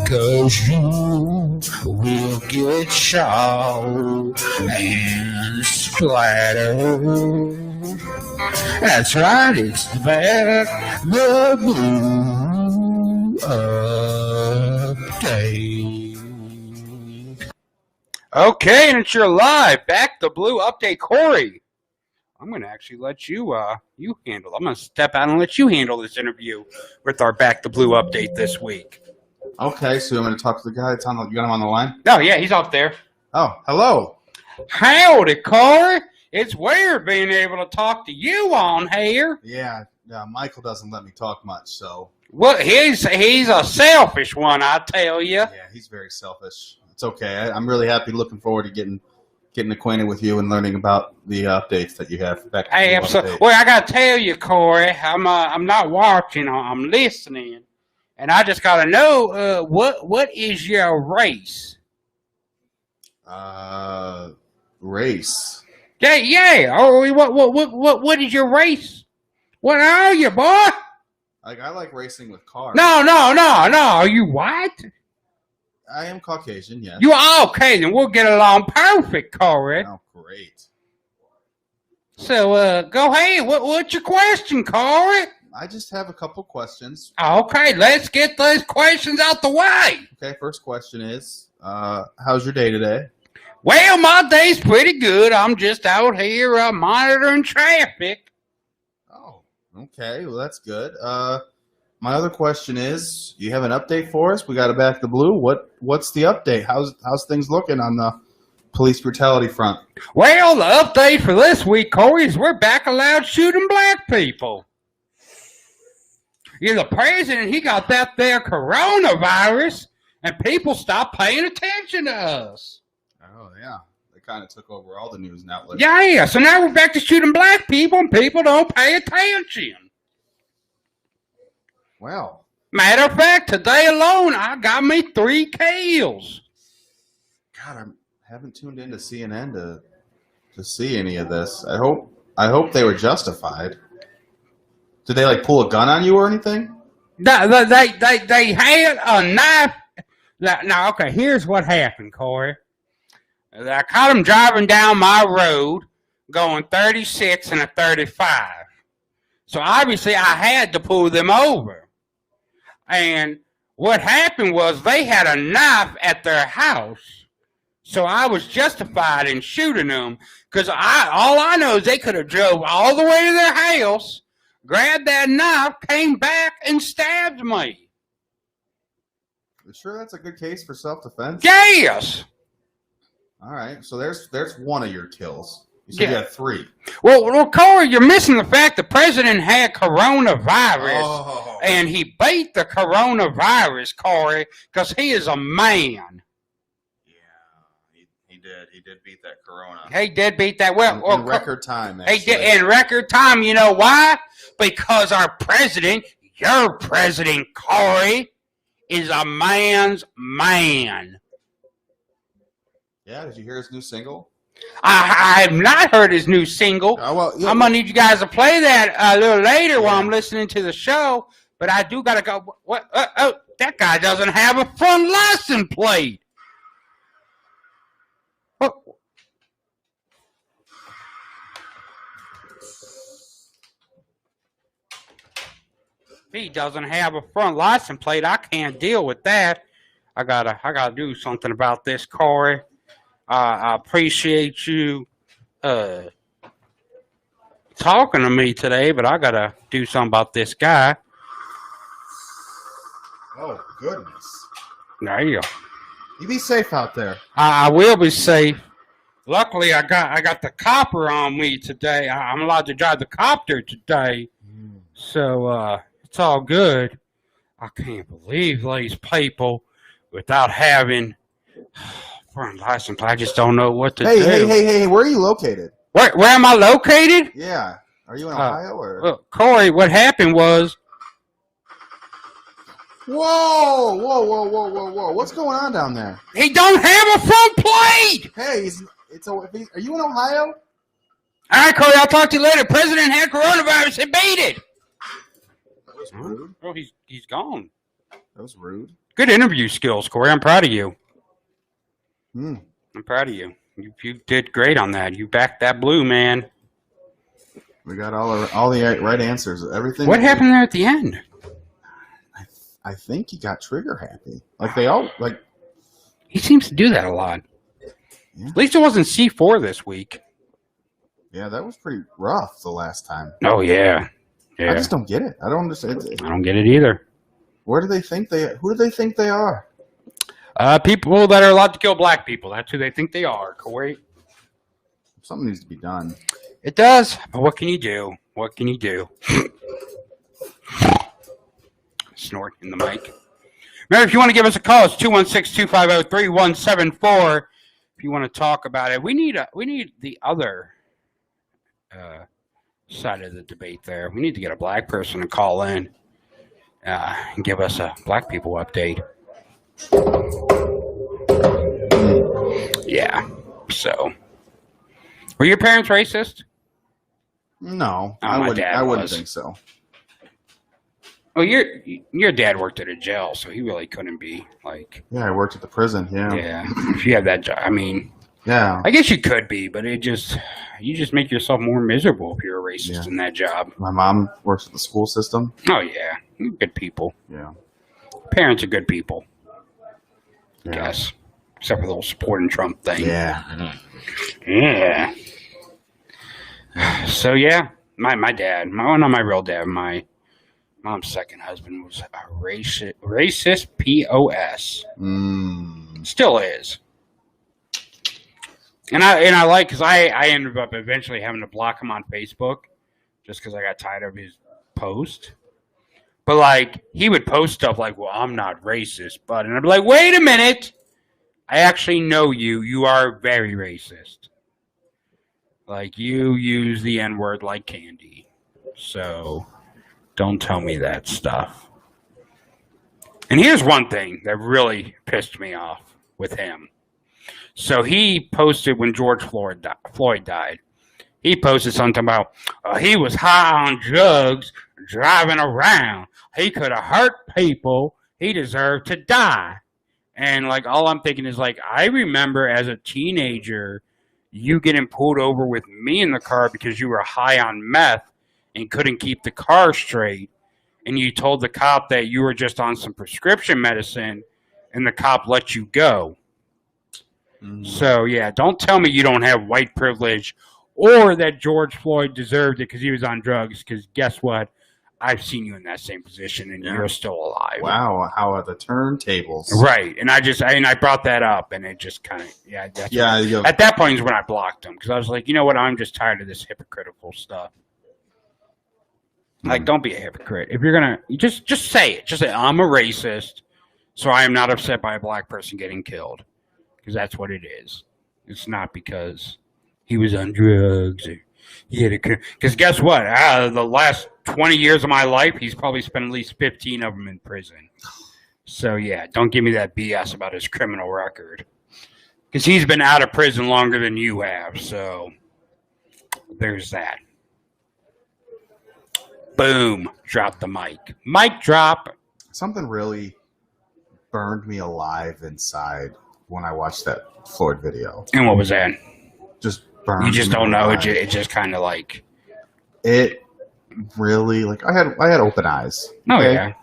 'Cause you will get shot and splattered. That's right, it's the back the blue update. Okay, and it's your live back the blue update, Corey. I'm gonna actually let you handle. I'm gonna step out and let you handle this interview with our back the blue update this week. Okay, so I'm going to talk to the guy. You got him on the line? Oh yeah, he's up there. Oh, hello. Howdy, Corey. It's weird being able to talk to you on here. Yeah, Michael doesn't let me talk much, so. Well, he's a selfish one, I tell you. Yeah, he's very selfish. It's okay. I'm really happy, looking forward to getting acquainted with you and learning about the updates that you have. Hey, absolutely. Well, I got to tell you, Corey, I'm not watching, I'm listening. And I just gotta know, what is your race? Race. Yeah. Oh, what is your race? What are you, boy? Like, I like racing with cars. No. Are you white? I am Caucasian, yes. You are okay? Then we'll get along perfect, Corey. Oh, great. So, go ahead. What's your question, Corey? I just have a couple questions. Okay, let's get those questions out the way. Okay, first question is, how's your day today? Well, my day's pretty good. I'm just out here monitoring traffic. Oh, okay. Well, that's good. My other question is, you have an update for us? We got to back the blue. What's the update? How's things looking on the police brutality front? Well, the update for this week, Corey, is we're back allowed shooting black people. Yeah, the president, he got that there coronavirus, and people stopped paying attention to us. Oh, yeah. They kind of took over all the news outlets. Yeah, so now we're back to shooting black people, and people don't pay attention. Well. Matter of fact, today alone, I got me 3 kills. God, I haven't tuned into CNN to see any of this. I hope they were justified. Did they pull a gun on you or anything? They had a knife. Now, okay, here's what happened, Corey. I caught them driving down my road, going 36 and a 35. So obviously, I had to pull them over. And what happened was they had a knife at their house. So I was justified in shooting them because all I know is they could have drove all the way to their house, grabbed that knife, came back, and stabbed me. You sure that's a good case for self-defense? Yes. All right, so there's one of your kills. You said you had 3. Well, Corey, you're missing the fact the president had coronavirus, and he beat the coronavirus, Corey, because he is a man. He did beat that corona. He did beat that. Well, in record time. He did in record time. You know why? Because our president, your president, Corey, is a man's man. Yeah, did you hear his new single? I have not heard his new single. Yeah, I'm gonna need you guys to play that a little later while I'm listening to the show. But I do gotta go. What? That guy doesn't have a front license plate. he doesn't have a front license plate. I can't deal with that. I gotta do something about this, Corey. I appreciate you talking to me today, but I gotta do something about this guy. Oh goodness! There you go. You be safe out there. I will be safe. Luckily, I got the copper on me today. I'm allowed to drive the copter today, so it's all good. I can't believe these people without having front license. I just don't know what to do. Hey! Where are you located? Where am I located? Yeah, are you in Ohio or? Well, Corey, what happened was. Whoa! What's going on down there? He don't have a front plate! Hey, are you in Ohio? All right, Corey, I'll talk to you later. President had coronavirus and beat it. That was rude. Oh, he's gone. That was rude. Good interview skills, Corey. I'm proud of you. I'm proud of you. You did great on that. You backed that blue, man. We got all the right answers. Everything. What happened there at the end? I think he got trigger happy. Like they all like. He seems to do that a lot. Yeah. At least it wasn't C4 this week. Yeah, that was pretty rough the last time. Oh yeah. I just don't get it. I don't understand. I don't get it either. Who do they think they are? People that are allowed to kill black people. That's who they think they are, Corey. Something needs to be done. It does. But what can you do? What can you do? Snort in the mic. Remember, if you want to give us a call, it's 216-250-3174. If you want to talk about it, we need the other side of the debate there. We need to get a black person to call in and give us a black people update. Yeah. So, were your parents racist? No, Oh, I wouldn't was. think so. Well, your dad worked at a jail, so he really couldn't be like. Yeah, I worked at the prison. Yeah. Yeah. If you have that job, I mean. Yeah. I guess you could be, but you just make yourself more miserable if you're a racist in that job. My mom works at the school system. Oh yeah, good people. Yeah. Parents are good people. I Yeah. guess, except for the whole supporting Trump thing. Yeah. Yeah. So yeah, my dad, not my real dad, my mom's second husband was a racist POS. Still is. And I like, because I ended up eventually having to block him on Facebook just because I got tired of his post. But like, he would post stuff like, well, I'm not racist, but, and I'd be like, wait a minute. I actually know you. You are very racist. Like, you use the N-word like candy. So, don't tell me that stuff. And here's one thing that really pissed me off with him. So he posted when George Floyd died. He posted something about he was high on drugs, driving around. He could have hurt people. He deserved to die. And like, all I'm thinking is like, I remember as a teenager, you getting pulled over with me in the car because you were high on meth and couldn't keep the car straight. And you told the cop that you were just on some prescription medicine, and the cop let you go. So, yeah, don't tell me you don't have white privilege or that George Floyd deserved it because he was on drugs, because guess what? I've seen you in that same position, and you're still alive. Wow, how are the turntables? Right, and I brought that up, and it just kind of, at that point is when I blocked him, because I was like, you know what, I'm just tired of this hypocritical stuff. Like, don't be a hypocrite. If you're going to, just say it. Just say, I'm a racist, so I am not upset by a black person getting killed. Because that's what it is. It's not because he was on drugs or he had a. Because guess what? Out of the last 20 years of my life, he's probably spent at least 15 of them in prison. So yeah, don't give me that BS about his criminal record. Because he's been out of prison longer than you have. So there's that. Boom. Drop the mic. Mic drop. Something really burned me alive inside when I watched that Floyd video. And what was that? Just burned. You just don't know. It just kind of like. It really like I had open eyes. Oh okay? yeah.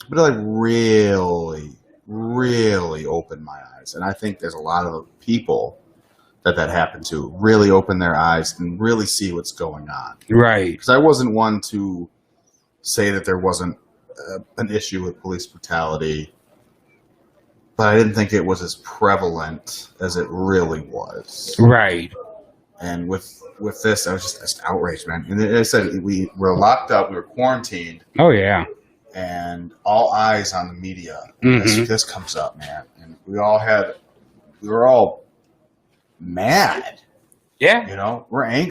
But it like really, really opened my eyes. And I think there's a lot of people that happened to really open their eyes and really see what's going on. Right. Because I wasn't one to say that there wasn't an issue with police brutality, but I didn't think it was as prevalent as it really was. Right. And with this, I was just outraged, man. And as I said, we were locked up, we were quarantined. Oh yeah. And all eyes on the media. Mhm. This comes up, man. And we were all mad. Yeah. You know, we're angry.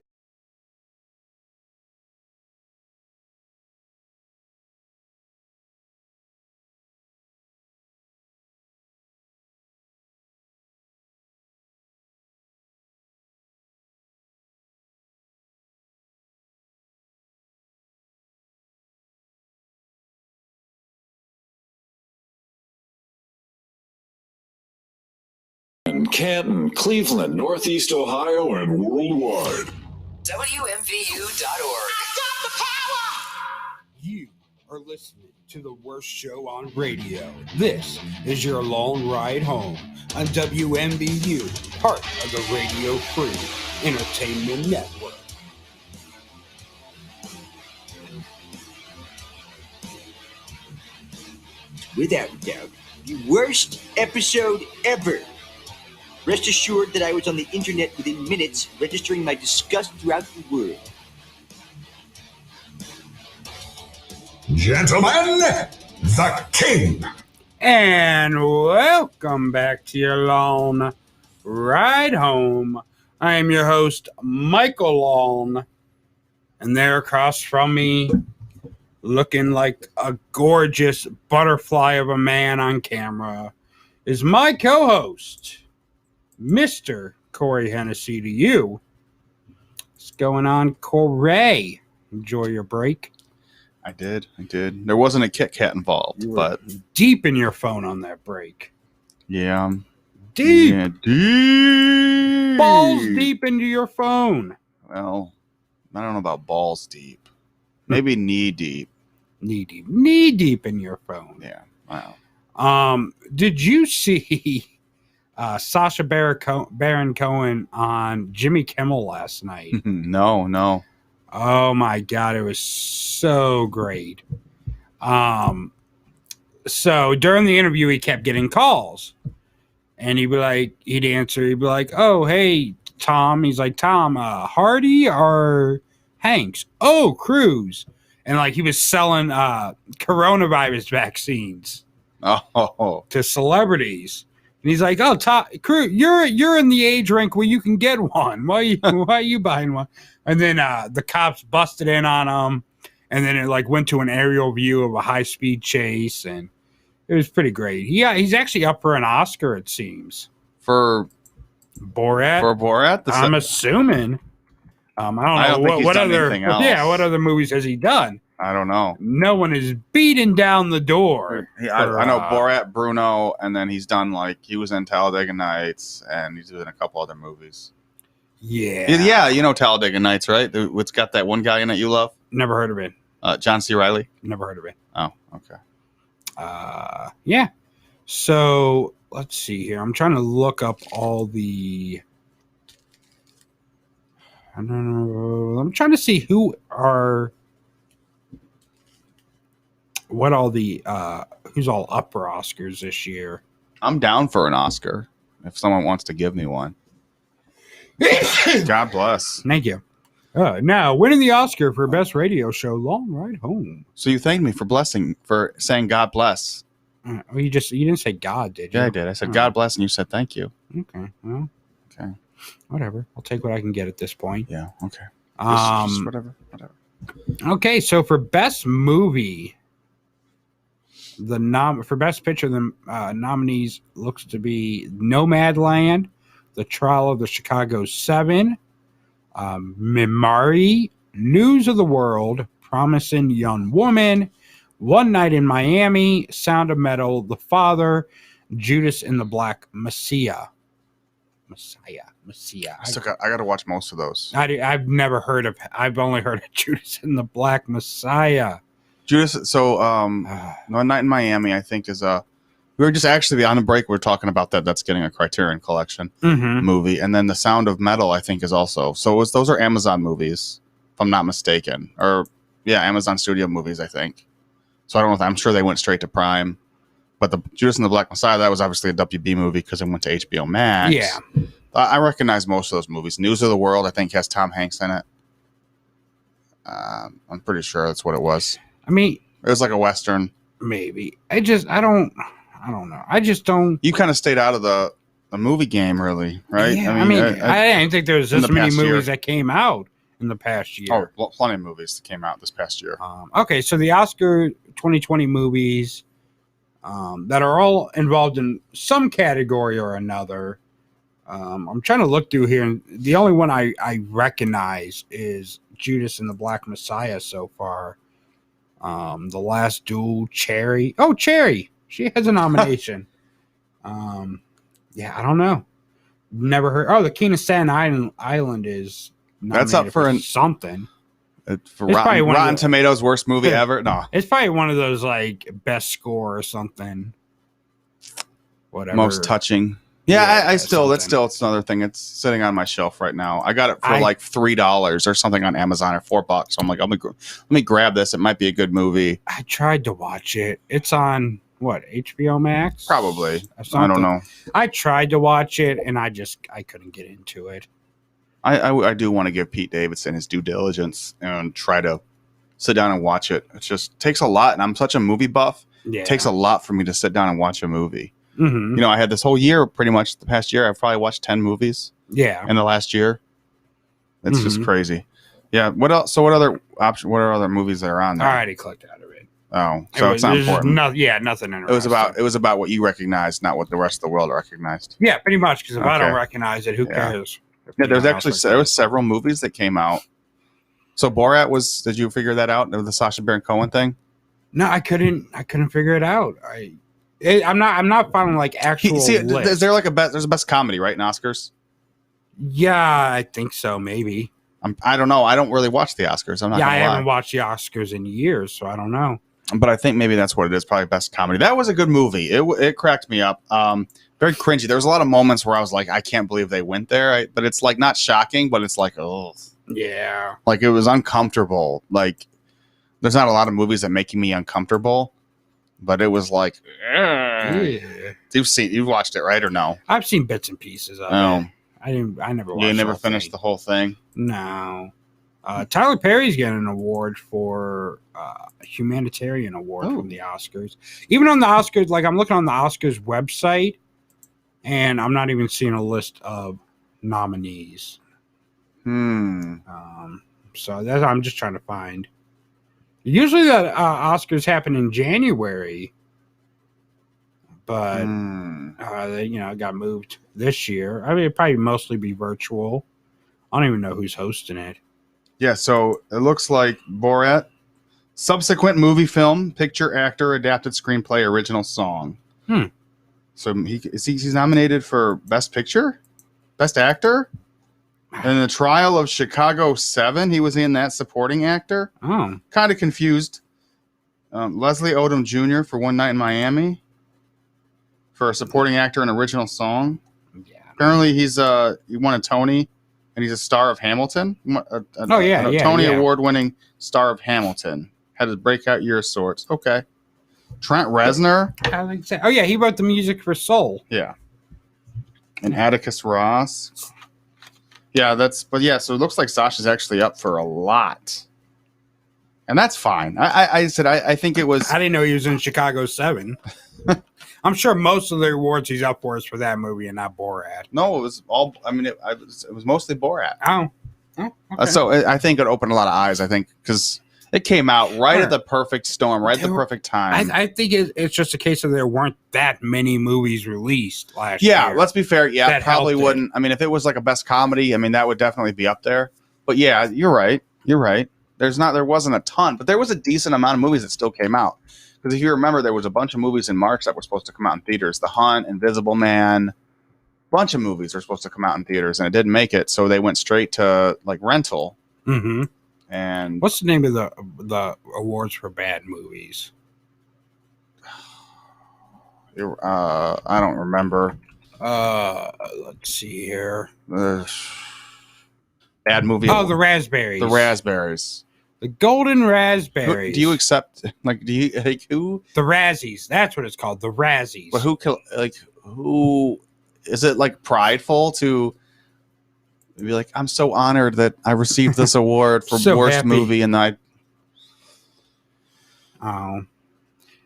In Canton, Cleveland, Northeast Ohio, and worldwide. WMVU.org. You are listening to the worst show on radio. This is your long ride home on WMBU, part of the Radio Free Entertainment Network. Without doubt, the worst episode ever. Rest assured that I was on the internet within minutes, registering my disgust throughout the world. Gentlemen, the king. And welcome back to your long ride home. I am your host, Michael Long. And there across from me, looking like a gorgeous butterfly of a man on camera, is my co-host, Mr. Corey Hennessy to you. What's going on, Corey? Enjoy your break. I did. There wasn't a Kit Kat involved, You were but deep in your phone on that break. yeah. Deep. Yeah, deep. Balls deep into your phone. Well, I don't know about balls deep. Maybe knee deep. Knee deep in your phone. Yeah. Wow. Did you see Sacha Baron Cohen on Jimmy Kimmel last night? No. Oh my God, it was so great. So during the interview, he kept getting calls, and he'd answer. He'd be like, "Oh, hey, Tom." He's like, "Tom, Hardy or Hanks?" "Oh, Cruise." And like he was selling coronavirus vaccines to celebrities. And he's like, "Oh, Tom, you're in the age rank where you can get one. Why are you buying one?" And then the cops busted in on him, and then it like went to an aerial view of a high speed chase, and it was pretty great. Yeah, he's actually up for an Oscar, it seems, For Borat. For Borat, I'm assuming. I don't know what other. Yeah, what other movies has he done? I don't know. No one is beating down the door. I know Borat, Bruno, and then he's done he was in Talladega Nights, and he's doing a couple other movies. Yeah, you know Talladega Nights, right? It's got that one guy in it you love. Never heard of it. John C. Reilly. Never heard of it. Oh, okay. Yeah. So let's see here. I'm trying to look up all the. I don't know. I'm trying to see who's all up for Oscars this year. I'm down for an Oscar if someone wants to give me one. God bless. Thank you. Now, winning the Oscar for Best Radio Show, Long Ride Home. So you thanked me for saying God bless. You didn't say God, did you? Yeah, I did. I said God bless, and you said thank you. Okay. Well, okay. Whatever. I'll take what I can get at this point. Yeah. Okay. Just whatever. Okay. So for Best Movie, for Best Picture, the nominees looks to be Nomadland, The Trial of the Chicago 7, Mimari, News of the World, Promising Young Woman, One Night in Miami, Sound of Metal, The Father, Judas and the Black Messiah. Messiah. I got to watch most of those. I've never heard of. I've only heard of Judas and the Black Messiah. Judas. So One Night in Miami, I think, is a. We were just actually on a break. We are talking about that. That's getting a Criterion Collection movie, and then The Sound of Metal, I think, is also. So those are Amazon movies, if I'm not mistaken, or Amazon Studio movies, I think. So I don't know. I'm sure they went straight to Prime. But the Judas and the Black Messiah, that was obviously a WB movie because it went to HBO Max. Yeah. I recognize most of those movies. News of the World, I think, has Tom Hanks in it. I'm pretty sure that's what it was. I mean, it was like a Western. Maybe. I don't know. I just don't. You kind of stayed out of the movie game, really, right? Yeah, I didn't think there was this many movies that came out in the past year. Oh, well, plenty of movies that came out this past year. Okay, so the Oscar 2020 movies that are all involved in some category or another. I'm trying to look through here, and the only one I recognize is Judas and the Black Messiah so far. The Last Duel, Cherry. Oh, Cherry! She has a nomination. I don't know. Never heard. Oh, The King of Staten Island is that's up for something. For Rotten Tomatoes' worst movie ever. No, it's probably one of those like best score or something. Whatever. Most touching. Yeah, I still it's another thing. It's sitting on my shelf right now. I got it for like $3 or something on Amazon or $4. So I'm like, let me grab this. It might be a good movie. I tried to watch it. It's on what, HBO Max? Probably. I don't know. I tried to watch it and I couldn't get into it. I do want to give Pete Davidson his due diligence and try to sit down and watch it. It just takes a lot, and I'm such a movie buff. Yeah. It takes a lot for me to sit down and watch a movie. Mm-hmm. You know, I had this whole year, pretty much the past year, I've probably watched 10 movies. Yeah. In the last year. It's just crazy. Yeah. What else? So what other movies that are on there? I already clicked out of it. Oh, so it's not important. Nothing interesting. It was about what you recognized, not what the rest of the world recognized. Yeah, pretty much. Because if I don't recognize it, who cares? Yeah, there was several movies that came out. So Borat did you figure that out? The Sacha Baron Cohen thing? No, I couldn't figure it out. I'm not finding like actual lists. Is there like there's a best comedy, right, in Oscars? Yeah, I think so, maybe. I don't know. I don't really watch the Oscars. I haven't watched the Oscars in years, so I don't know. But I think maybe that's what it is, probably best comedy. That was a good movie. It cracked me up. Very cringy. There was a lot of moments where I was like, I can't believe they went there. But it's like not shocking, but it's like, oh. Yeah. Like it was uncomfortable. Like there's not a lot of movies that make me uncomfortable, but it was like, you've watched it, right? Or no? I've seen bits and pieces of it. I never watched it. You never finished the whole thing? No. Tyler Perry's getting an award for a humanitarian award from the Oscars. Even on the Oscars, like I'm looking on the Oscars website, and I'm not even seeing a list of nominees. So that's I'm just trying to find. Usually the Oscars happen in January, but it got moved this year. I mean, it'd probably mostly be virtual. I don't even know who's hosting it. Yeah, so it looks like Borat, subsequent movie, film, picture, actor, adapted screenplay, original song. So he's nominated for Best Picture, Best Actor, and The Trial of Chicago 7. He was in that, supporting actor. Oh, kind of confused. Leslie Odom Jr. for One Night in Miami for a supporting actor and original song. Yeah. Apparently he won a Tony. And he's a star of Hamilton. A Tony Award-winning star of Hamilton. Had a breakout year of sorts. Okay. Trent Reznor. Oh, yeah. He wrote the music for Soul. Yeah. And Atticus Ross. Yeah, so it looks like Sasha's actually up for a lot. And that's fine. I think it was... I didn't know he was in Chicago 7. I'm sure most of the awards he's up for is for that movie and not Borat. No, it was all. I mean, it was mostly Borat. Oh, okay. So I think it opened a lot of eyes. I think because it came out right at the perfect storm, right at the perfect time. I think it's just a case of there weren't that many movies released last year. Yeah, let's be fair. Yeah, probably wouldn't. I mean, if it was like a best comedy, I mean, that would definitely be up there. But yeah, you're right. There wasn't a ton, but there was a decent amount of movies that still came out. Because if you remember, there was a bunch of movies in March that were supposed to come out in theaters. The Hunt, Invisible Man, bunch of movies were supposed to come out in theaters, and it didn't make it, so they went straight to like rental. Mm-hmm. And what's the name of the awards for bad movies? I don't remember. Let's see here. Bad movie. Oh, the Raspberries. The Raspberries. The Golden Raspberries. Do you accept? Like, do you like who? The Razzies. That's what it's called. The Razzies. But who is it? Like prideful to be like, I'm so honored that I received this award for So worst happy. movie, and Oh,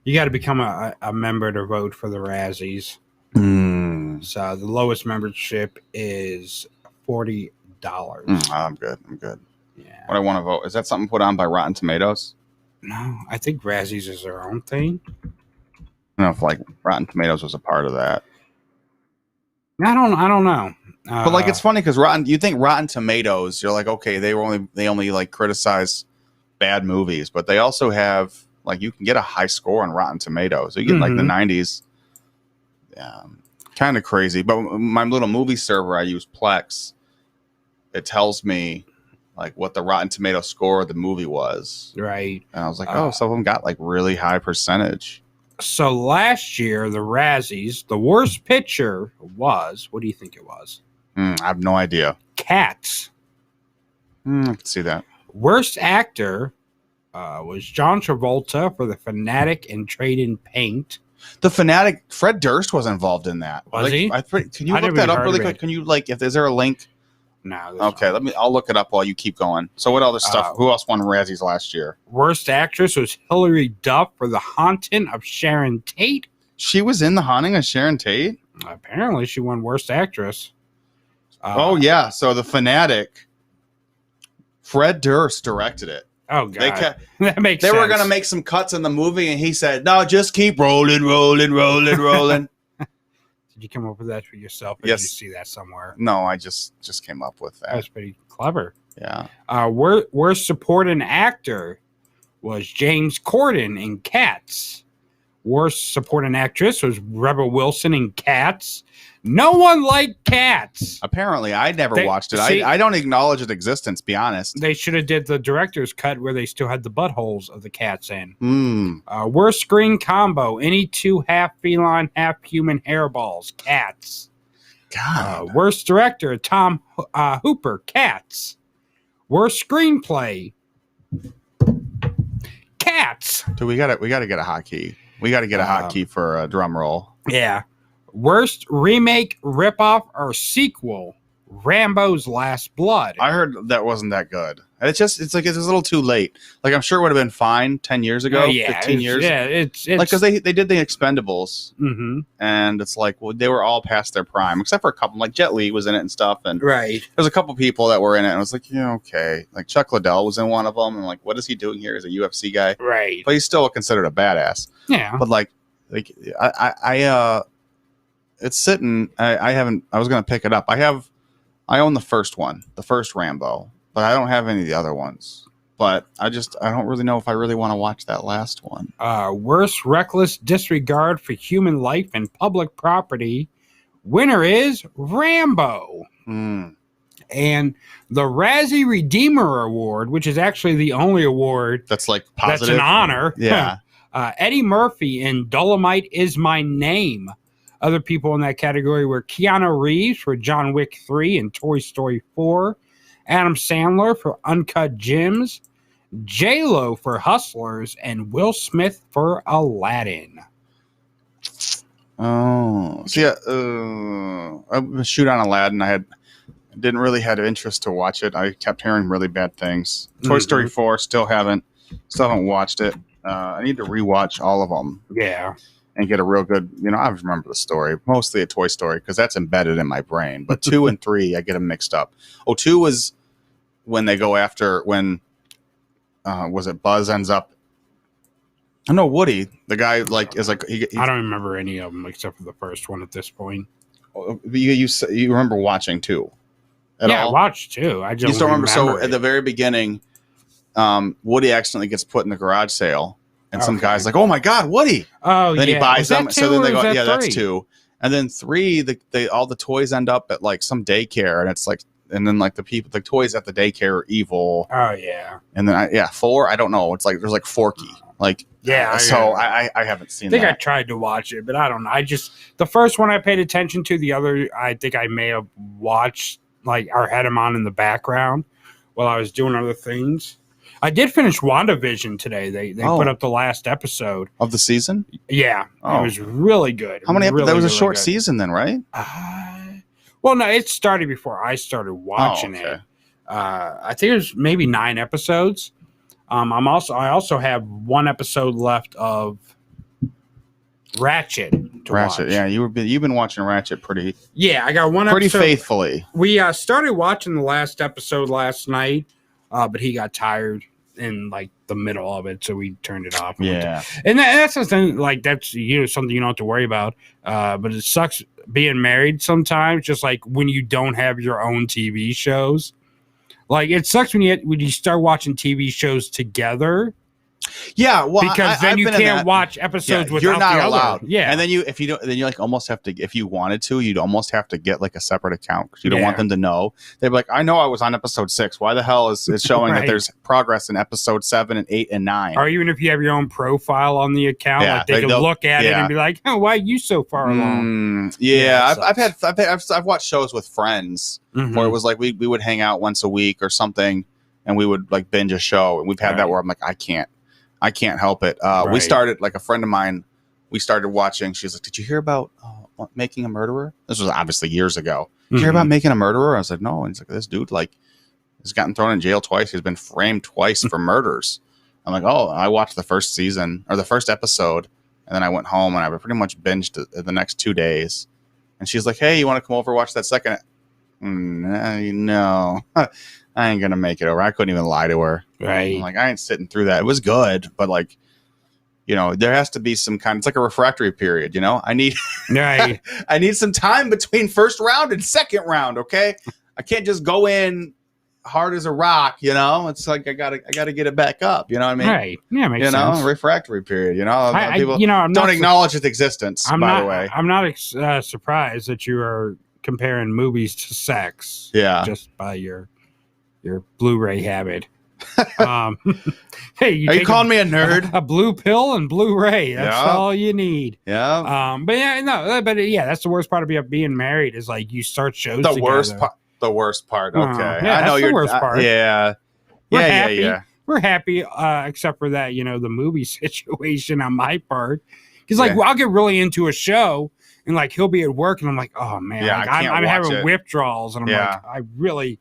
you got to become a member to vote for the Razzies. So the lowest membership is $40. I'm good. Yeah. What I want to vote, is that something put on by Rotten Tomatoes? No, I think Razzies is their own thing. I don't know if like Rotten Tomatoes was a part of that. I don't know. But like, it's funny because you think Rotten Tomatoes, you're like, okay, they only like criticize bad movies, but they also have like, you can get a high score on Rotten Tomatoes. You get like the 90s. Yeah, kind of crazy. But my little movie server I use, Plex, it tells me like what the Rotten Tomato score of the movie was. Right. And I was like, oh, some of them got like really high percentage. So last year, the Razzies, the worst picture was, what do you think it was? I have no idea. Cats. I can see that. Worst actor was John Travolta for The Fanatic and Trade in Paint. The Fanatic, Fred Durst was involved in that. Was he? Can you look that up really quick? Can you like, is there a link? No. Okay, I'll look it up while you keep going. So what other stuff? Who else won Razzies last year? Worst actress was Hilary Duff for The Haunting of Sharon Tate. She was in The Haunting of Sharon Tate? Apparently she won worst actress. Oh yeah, so The Fanatic, Fred Durst directed it. Oh god, that makes sense. They were gonna make some cuts in the movie, and he said, "No, just keep rolling." Did you come up with that for yourself? Or Yes. Did you see that somewhere? No, I just came up with that. That's pretty clever. Yeah. Worst supporting actor was James Corden in Cats. Worst supporting actress was Rebel Wilson in Cats. No one liked Cats. Apparently, I never watched it. I don't acknowledge its existence, be honest. They should have did the director's cut where they still had the buttholes of the cats in. Worst screen combo, any two half feline, half human hairballs. Cats. God. Worst director, Tom Hooper. Cats. Worst screenplay, Cats. Dude, we gotta get a hotkey. We gotta get a hotkey for a drum roll. Yeah. Worst remake, ripoff, or sequel, Rambo's Last Blood. I heard that wasn't that good. It's a little too late. Like, I'm sure it would have been fine 10 years ago, 15 years. Yeah, it's like, because they did the Expendables, Mhm. and it's like, well, they were all past their prime, except for a couple. Like Jet Li was in it and stuff, and right. There's a couple people that were in it, and I was like, yeah, okay. Like Chuck Liddell was in one of them, and like, what is he doing here? He's a UFC guy, right? But he's still considered a badass. Yeah. But like I it's sitting. I was gonna pick it up. I own the first one, the first Rambo, but I don't have any of the other ones. But I don't really know if I really want to watch that last one. Worst reckless disregard for human life and public property. Winner is Rambo. And the Razzie Redeemer Award, which is actually the only award that's like positive. That's an honor. Yeah. Eddie Murphy in Dolomite Is My Name. Other people in that category were Keanu Reeves for John Wick 3 and Toy Story 4, Adam Sandler for Uncut Gems, J-Lo for Hustlers, and Will Smith for Aladdin. Oh, so yeah, I shoot on Aladdin. I didn't really have interest to watch it. I kept hearing really bad things. Toy Story 4, still haven't watched it. I need to rewatch all of them. Yeah. And get a real good, I remember the story, mostly a Toy Story, because that's embedded in my brain. But 2 and 3, I get them mixed up. 2 was when they go after, was it Buzz ends up? No, Woody, the guy is like I don't remember any of them except for the first one at this point. You remember watching 2? I watched 2. I just don't remember. So it. At the very beginning, Woody accidentally gets put in the garage sale. And some guy's like, "Oh my God, Woody!" Oh, then he buys them. So then they go, "Yeah, that's 2." And then 3, all the toys end up at like some daycare, and it's like, and then like the toys at the daycare are evil. Oh yeah. And then 4, I don't know. It's like there's like Forky. Like I haven't seen. I think that. I tried to watch it, but I don't know. The first one I paid attention to. The other, I think I may have watched like or had them on in the background while I was doing other things. I did finish WandaVision today. They put up the last episode of the season. Yeah, it was really good. How many? Really, that was a really short good. season, then, right? Well, no, it started before I started watching it. I think it was maybe 9 episodes. I also have 1 episode left of Ratchet. Ratchet, yeah, you've been watching Ratchet pretty. Yeah, I got 1 pretty episode. Faithfully. We started watching the last episode last night, but he got tired in like the middle of it, so we turned it off. And that's the thing. Like that's something you don't have to worry about. But it sucks being married sometimes. Just like when you don't have your own TV shows. Like it sucks when you start watching TV shows together. Yeah, well, because then you can't watch episodes without you're not the allowed. Other. Yeah, and then if you don't, then you like almost have to. If you wanted to, you'd almost have to get like a separate account because you don't want them to know. They'd be like, "I know I was on episode 6. Why the hell is it showing that there's progress in episode 7 and 8 and 9?" Or even if you have your own profile on the account, like they can look at it and be like, "Oh, why are you so far along?" Yeah, I've watched shows with friends where it was like we would hang out once a week or something, and we would like binge a show, and we've had that where I'm like, I can't help it. We started, like a friend of mine, we started watching. She's like, "Did you hear about Making a Murderer?" This was obviously years ago. Did you hear about Making a Murderer? I was like, no. And he's like, this dude has gotten thrown in jail twice. He's been framed twice for murders. I'm like, oh, I watched the first season or the first episode. And then I went home and I pretty much binged the next 2 days. And she's like, "Hey, you want to come over and watch that second?" No. I ain't gonna make it over. I couldn't even lie to her. Right. I'm like, I ain't sitting through that. It was good, but like, there has to be some kind. It's like a refractory period. I need, I need some time between first round and second round. Okay, I can't just go in hard as a rock. It's like I gotta get it back up. You know what I mean? Right. Yeah, makes sense. Refractory period. People I'm don't acknowledge its existence. By the way, I'm not surprised that you are comparing movies to sex. Yeah. Just by your Blu-ray habit. Hey, are you calling me a nerd? A blue pill and Blu-ray. That's all you need. Yeah. But that's the worst part of being married is like you start shows the together. The worst part. Okay. I know you're the worst part. Yeah. We're happy, except for that, the movie situation on my part. Because I'll get really into a show and like he'll be at work and I'm like, oh man, I'm having withdrawals and I'm like, I really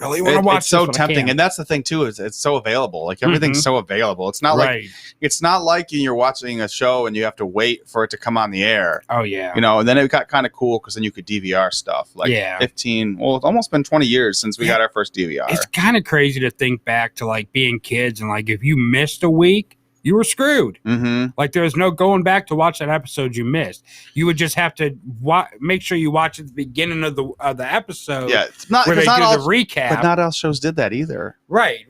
want to watch. It's so tempting, and that's the thing too. Is it's so available. Like everything's so available. It's not like you're watching a show and you have to wait for it to come on the air. Oh yeah, and then it got kind of cool because then you could DVR stuff. Like 15. Well, it's almost been 20 years since we got our first DVR. It's kind of crazy to think back to like being kids and like if you missed a week, you were screwed. Like there was no going back to watch that episode you missed. You would just have to make sure you watch at the beginning of the episode. Yeah, it's not where they not do all, the recap. But not all shows did that either. Right.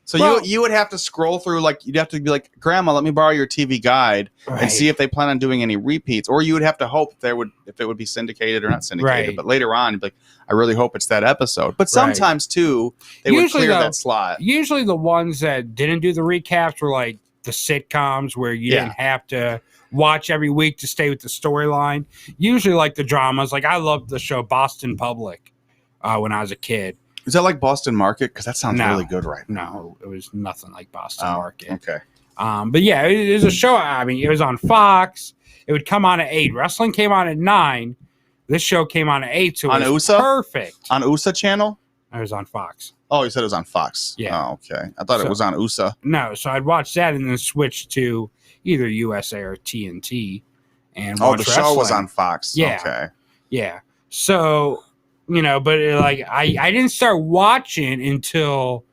So you would have to scroll through, like you'd have to be like, "Grandma, let me borrow your TV guide and see if they plan on doing any repeats." Or you would have to hope if it would be syndicated or not syndicated. Right. But later on, you'd be like, "I really hope it's that episode." But sometimes too, they would clear that slot. Usually the ones that didn't do the recaps were like the sitcoms where you didn't have to watch every week to stay with the storyline. Usually like the dramas. Like I loved the show Boston Public when I was a kid. Is that like Boston Market? Because that sounds really good right now. No, it was nothing like Boston Market. Okay. But yeah, it was a show. I mean, it was on Fox. It would come on at 8. Wrestling came on at 9. This show came on at 8. So it was perfect. On USA channel? It was on Fox. Oh, you said it was on Fox. Yeah. Oh, okay. I thought it was on USA. No, so I'd watch that and then switch to either USA or TNT and watch the wrestling. show was on Fox. Yeah. Okay. Yeah. So, but I didn't start watching until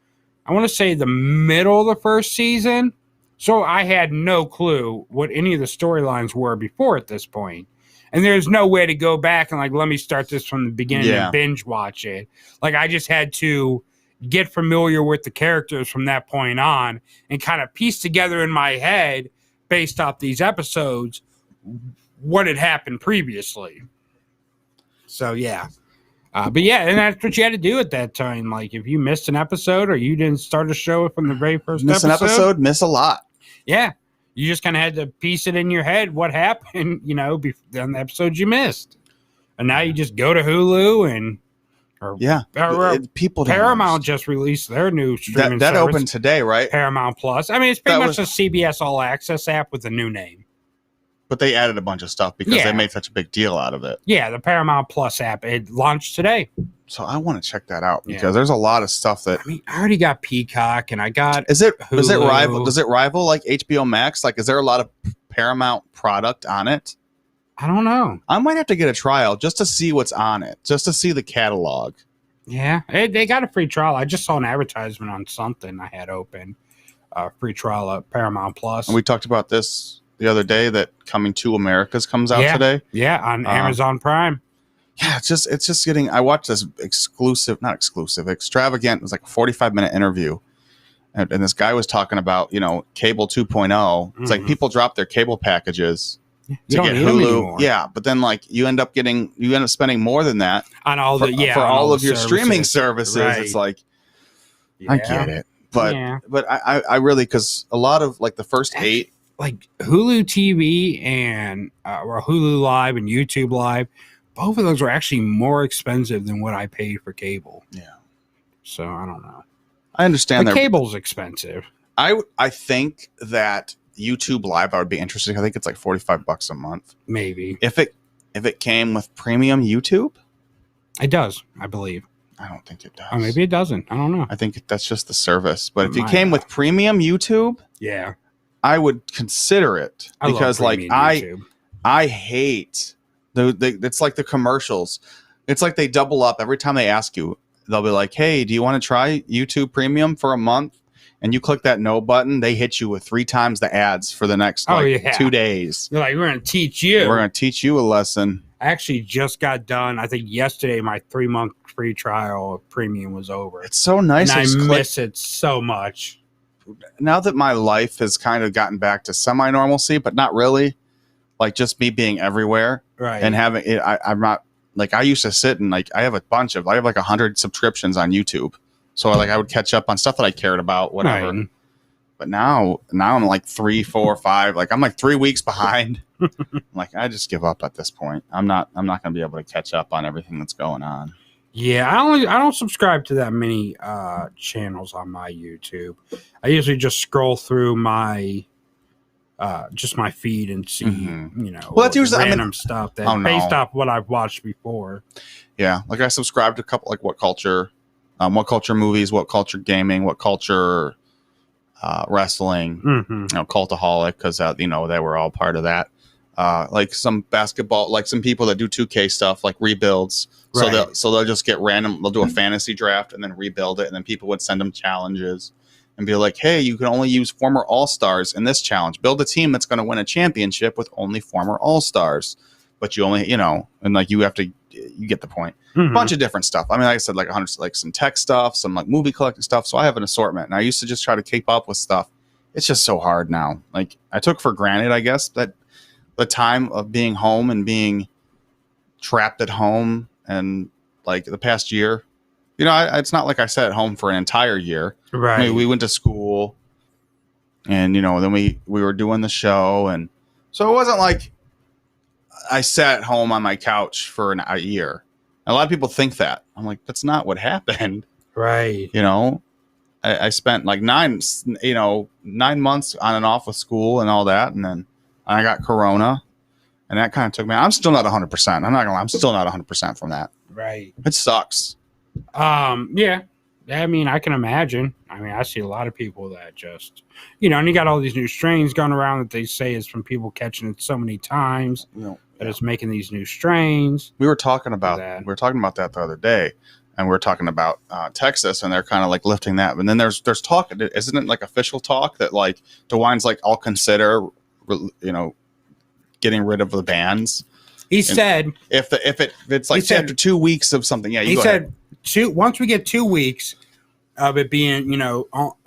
I want to say the middle of the first season. So I had no clue what any of the storylines were before at this point. And there's no way to go back and like, let me start this from the beginning and binge watch it. Like I just had to get familiar with the characters from that point on and kind of piece together in my head based off these episodes what had happened previously. So yeah. But yeah, and that's what you had to do at that time. Like if you missed an episode or you didn't start a show from the very first miss an episode, miss a lot. Yeah. You just kind of had to piece it in your head what happened, on the episodes you missed. And now you just go to Hulu and people Paramount just released their new streaming that service, opened today, right? Paramount Plus. I mean, it's pretty much a CBS All Access app with a new name. But they added a bunch of stuff because they made such a big deal out of it. Yeah, the Paramount Plus app. It launched today. So I want to check that out because there's a lot of stuff that... I mean, I already got Peacock and I got Does it Hulu. Does it rival like HBO Max? Like, is there a lot of Paramount product on it? I don't know. I might have to get a trial just to see what's on it, just to see the catalog. Yeah, they got a free trial. I just saw an advertisement on something I had open. Free trial of Paramount Plus. And we talked about this the other day that Coming to Americas comes out today. Yeah, on Amazon Prime. Yeah, it's just getting. I watched this extravagant. It was like a 45-minute interview, and this guy was talking about cable 2.0. It's like people drop their cable packages to get Hulu. Yeah, but then like you end up spending more than that on all for all of your streaming services. Right. It's like I get it, but I really, because a lot of like the first 8. Like Hulu TV and or Hulu Live and YouTube Live, both of those were actually more expensive than what I paid for cable. Yeah. So I don't know. I understand that cable's expensive. I think that YouTube Live I would be interested. I think it's like $45 a month. Maybe. If it came with premium YouTube? It does, I believe. I don't think it does. Or maybe it doesn't. I don't know. I think that's just the service. But if you came with premium YouTube, yeah, I would consider it because like I hate it's like the commercials. It's like they double up every time they ask you. They'll be like, "Hey, do you want to try YouTube Premium for a month?" And you click that no button, they hit you with 3 times the ads for the next 2 days. They're like, "We're going to teach you. We're going to teach you a lesson." I actually just got done. I think yesterday my 3-month free trial of Premium was over. It's so nice. And I miss it so much. Now that my life has kind of gotten back to semi-normalcy, but not really, like just me being everywhere, right? And having it, I'm not like I used to sit and like I have like 100 subscriptions on YouTube, so like I would catch up on stuff that I cared about, whatever. Right. But now I'm like 3, 4, 5, like I'm like 3 weeks behind. Like I just give up at this point. I'm not going to be able to catch up on everything that's going on. Yeah, I don't subscribe to that many channels on my YouTube. I usually just scroll through my just my feed and see that's usually random stuff that based off what I've watched before. Yeah, like I subscribe to a couple like What Culture movies, What Culture gaming, What Culture wrestling, Cultaholic, because they were all part of that. Like some basketball, like some people that do 2K stuff, like rebuilds. Right. So they'll just get random. They'll do a fantasy draft and then rebuild it, and then people would send them challenges and be like, "Hey, you can only use former All-Stars in this challenge. Build a team that's going to win a championship with only former All-Stars, but you only and like you get the point." A bunch of different stuff. I mean, like I said, like 100, like some tech stuff, some like movie collecting stuff. So I have an assortment, and I used to just try to keep up with stuff. It's just so hard now. Like I took for granted, I guess, that the time of being home and being trapped at home, and like the past year, it's not like I sat at home for an entire year. Right. I mean, we went to school, and then we were doing the show, and so it wasn't like I sat home on my couch for a year. A lot of people think that. I'm like, that's not what happened. Right. I spent like 9 months on and off with school and all that, and then I got Corona, and that kind of took me. I'm still not 100%. I'm not gonna lie. I'm still not 100% from that. Right. It sucks. Yeah. I mean, I can imagine. I mean, I see a lot of people that just, and you got all these new strains going around that they say is from people catching it so many times that it's making these new strains. We were talking about that the other day, and we were talking about Texas, and they're kind of like lifting that. And then there's talk, isn't it like official talk that like DeWine's like, I'll consider, getting rid of the bans. He said if it's like after 2 weeks of something, yeah. He said once we get 2 weeks of it being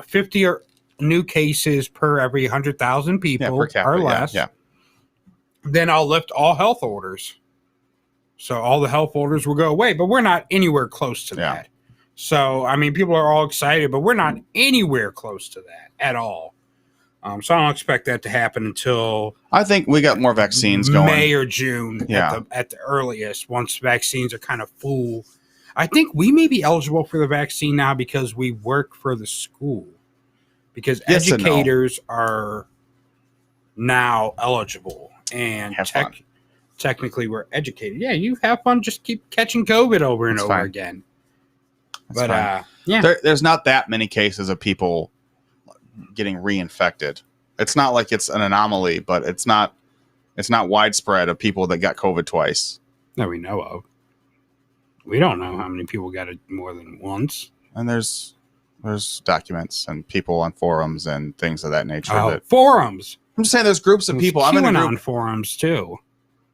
50 new cases per every 100,000 people or less. Yeah. then I'll lift all health orders. So all the health orders will go away, but we're not anywhere close to that. So, I mean, people are all excited, but we're not anywhere close to that at all. So I don't expect that to happen until I think we got more vaccines going. May or June at the earliest, once vaccines are kind of full. I think we may be eligible for the vaccine now because we work for the school. Because educators are now eligible. And technically we're educated. Yeah, you have fun. Just keep catching COVID over and over again. But there's not that many cases of people getting reinfected. It's not like it's an anomaly, but it's not widespread of people that got COVID twice. That we know of. We don't know how many people got it more than once. And there's documents and people on forums and things of that nature. Forums. I'm just saying there's groups of people. I'm in a group. Forums too.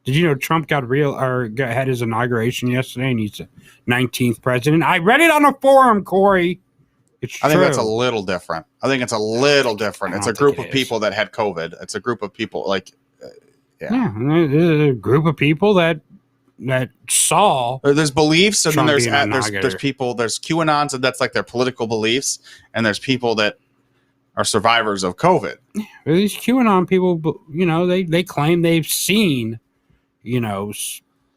Did you know Trump had his inauguration yesterday and he's the 19th president? I read it on a forum, Corey. I think that's a little different. It's a group of people that had COVID. It's a group of people there's a group of people that saw. There's beliefs, and then there's people. There's QAnons, and that's like their political beliefs, and there's people that are survivors of COVID. These QAnon people, they claim they've seen,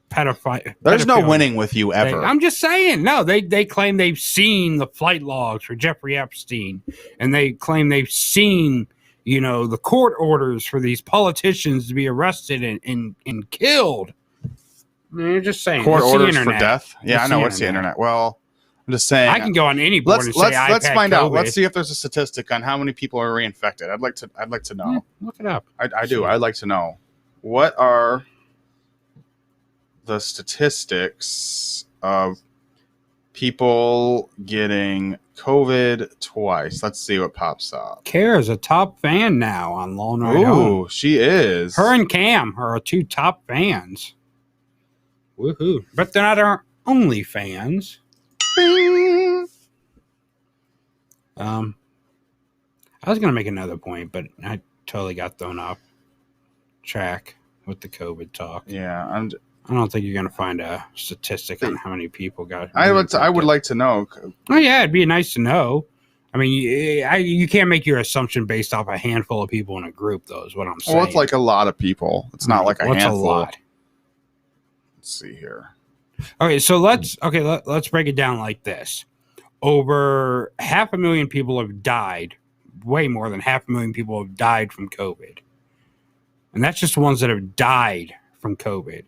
pedophile. There's no winning with you ever. I'm just saying. No, they claim they've seen the flight logs for Jeffrey Epstein, and they claim they've seen, the court orders for these politicians to be arrested and killed. You're just saying. Court orders for death? Yeah, I know. What's the internet? Well, I'm just saying. I can go on any board and say let's find out. Let's see if there's a statistic on how many people are reinfected. I'd like to know. Yeah, look it up. I do. I'd like to know. What are the statistics of people getting COVID twice? Let's see what pops up. Kara's a top fan now on Lone Ride Home. Ooh, she is. Her and Cam are two top fans. Woohoo. But they're not our only fans. I was going to make another point, but I totally got thrown off track with the COVID talk. Yeah, I don't think you're going to find a statistic on how many people got. I would like to know. Oh yeah, it'd be nice to know. I mean, you can't make your assumption based off a handful of people in a group, though. Is what I'm saying. Well, it's like a lot of people. It's not like a handful. A lot? Let's see here. Okay, so let's break it down like this. Over 500,000 people have died. Way more than 500,000 people have died from COVID. And that's just the ones that have died from COVID.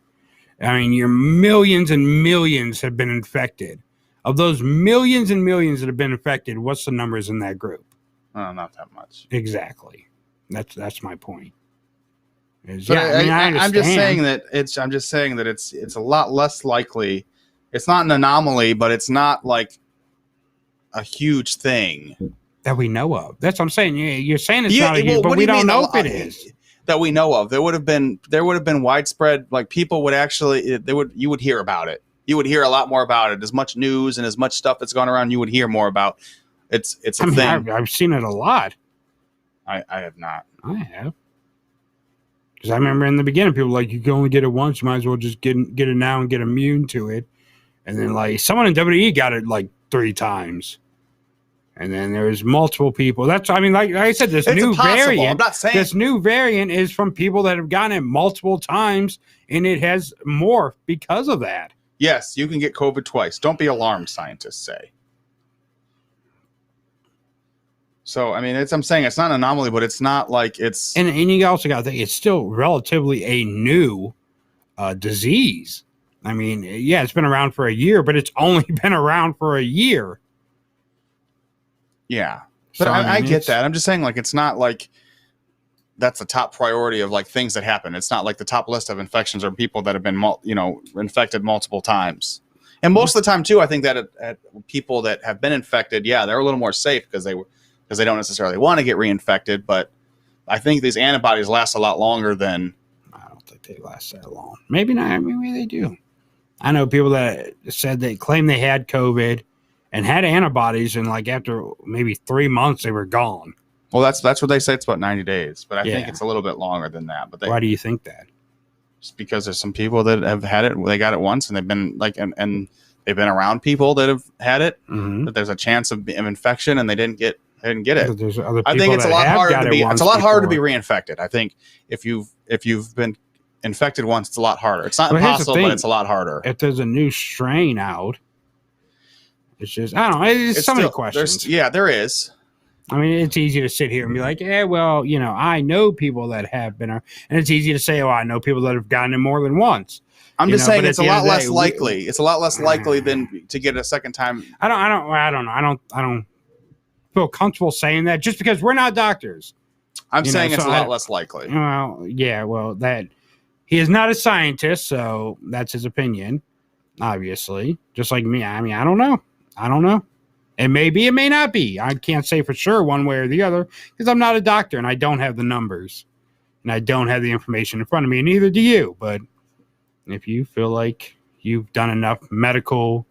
I mean, your millions and millions have been infected. Of those millions and millions that have been infected, what's the numbers in that group? Not that much. Exactly. That's my point. I'm just saying that it's a lot less likely. It's not an anomaly, but it's not like a huge thing that we know of. That's what I'm saying. You're saying it's not a huge, but we don't know if it is. That we know of. There would have been widespread, like people would actually, you would hear about it. You would hear a lot more about it. As much news and as much stuff that's gone around, you would hear more about. It's a thing. I've seen it a lot. I have not. I have. Because I remember in the beginning, people were like, you can only get it once. You might as well just get it now and get immune to it. And then like someone in WWE got it like 3 times. And then there's multiple people. Like I said, this new variant. I'm not saying this new variant is from people that have gotten it multiple times, and it has morphed because of that. Yes, you can get COVID twice. Don't be alarmed, scientists say. So I mean, I'm saying it's not an anomaly, but it's not like it's. And you also got to think it's still relatively a new disease. I mean, yeah, it's been around for a year, but it's only been around for a year. Yeah, but I get that. I'm just saying, like, it's not like that's the top priority of like things that happen. It's not like the top list of infections are people that have been, infected multiple times. And most of the time, too, I think that at people that have been infected, yeah, they're a little more safe because they don't necessarily want to get reinfected. But I think these antibodies last a lot longer than. I don't think they last that long. Maybe not. Maybe they do. I know people that said they claimed they had COVID and had antibodies, and like after maybe 3 months, they were gone. Well, that's what they say. It's about 90 days, but I think it's a little bit longer than that. But why do you think that? Just because there's some people that have had it, they got it once, and they've been like, and they've been around people that have had it. Mm-hmm. That there's a chance of infection, and they didn't get it. There's other I think it's a lot harder to be. It's a lot harder to be before. reinfected. I think if you've been infected once, it's a lot harder. It's not But here's the impossible, thing. but it's a lot harder. If there's a new strain out, it's just, I don't know. It's so many questions. There is. I mean, it's easy to sit here and be like, yeah, well, I know people that have been, and it's easy to say, oh, I know people that have gotten it more than once. I'm just saying it's a lot less likely. It's a lot less likely than to get it a second time. I don't know. I don't feel comfortable saying that just because we're not doctors. I'm saying it's a lot less likely. Well, yeah, well, that he is not a scientist, so that's his opinion, obviously. Just like me. I mean, I don't know. It may be, it may not be. I can't say for sure one way or the other because I'm not a doctor and I don't have the numbers and I don't have the information in front of me, and neither do you. But if you feel like you've done enough medical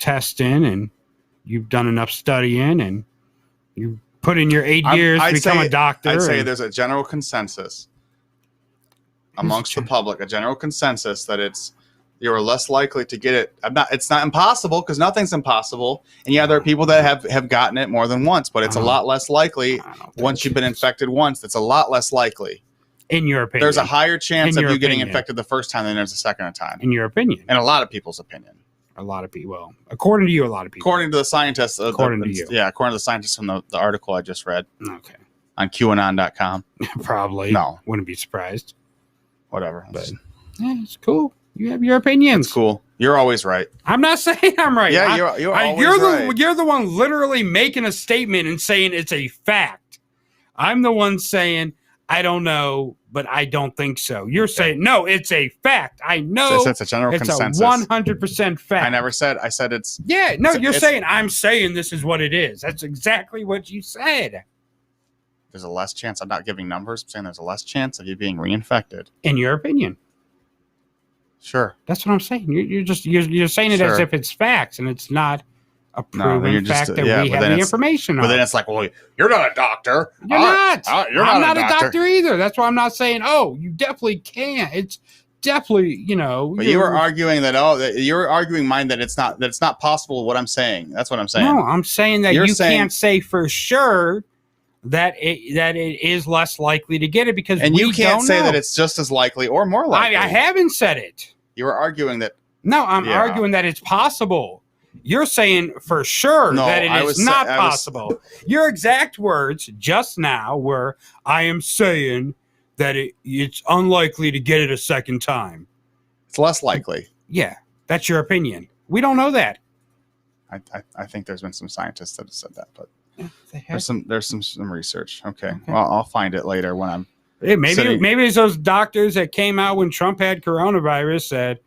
testing and you've done enough studying and you put in your 8 years to become a doctor. I'd say there's a general consensus amongst the public, a general consensus that you're less likely to get it. It's not impossible because nothing's impossible. And yeah, there are people that have gotten it more than once, but it's a lot less likely once you've been infected once. It's a lot less likely. In your opinion. There's a higher chance of you getting infected the first time than there's a second time. In your opinion. In a lot of people's opinion. A lot of people. Well, according to you, a lot of people. According to the scientists. According to you. Yeah, according to the scientists from the article I just read. Okay. On QAnon.com. Probably. No. Wouldn't be surprised. Whatever. But yeah, it's cool. You have your opinions. It's cool. You're always right. I'm not saying I'm right. Yeah, you're always right. You're the one literally making a statement and saying it's a fact. I'm the one saying, I don't know, but I don't think so. You're saying, no, it's a fact. I know it's a general consensus. It's a 100% fact. I said it's... Yeah, no, you're saying, I'm saying this is what it is. That's exactly what you said. There's a less chance. I'm not giving numbers. I'm saying there's a less chance of you being reinfected. In your opinion. Sure. That's what I'm saying. You're saying it as if it's facts, and it's not a proven fact that we have the information on. But then it's like, well, you're not a doctor. You're not. I'm not a doctor either. That's why I'm not saying, oh, you definitely can't. It's definitely, But you were arguing you're arguing mine that it's not possible. What I'm saying. That's what I'm saying. No, I'm saying that you can't say for sure that it is less likely to get it because you can't say that it's just as likely or more likely. I haven't said it. You were arguing that. No, I'm arguing that it's possible. You're saying for sure that it is not possible. Your exact words just now were, I am saying that it's unlikely to get it a second time. It's less likely. Yeah, that's your opinion. We don't know that. I think there's been some scientists that have said that, but there's some research. Okay. Well, I'll find it later when I'm. Maybe it's those doctors that came out when Trump had coronavirus that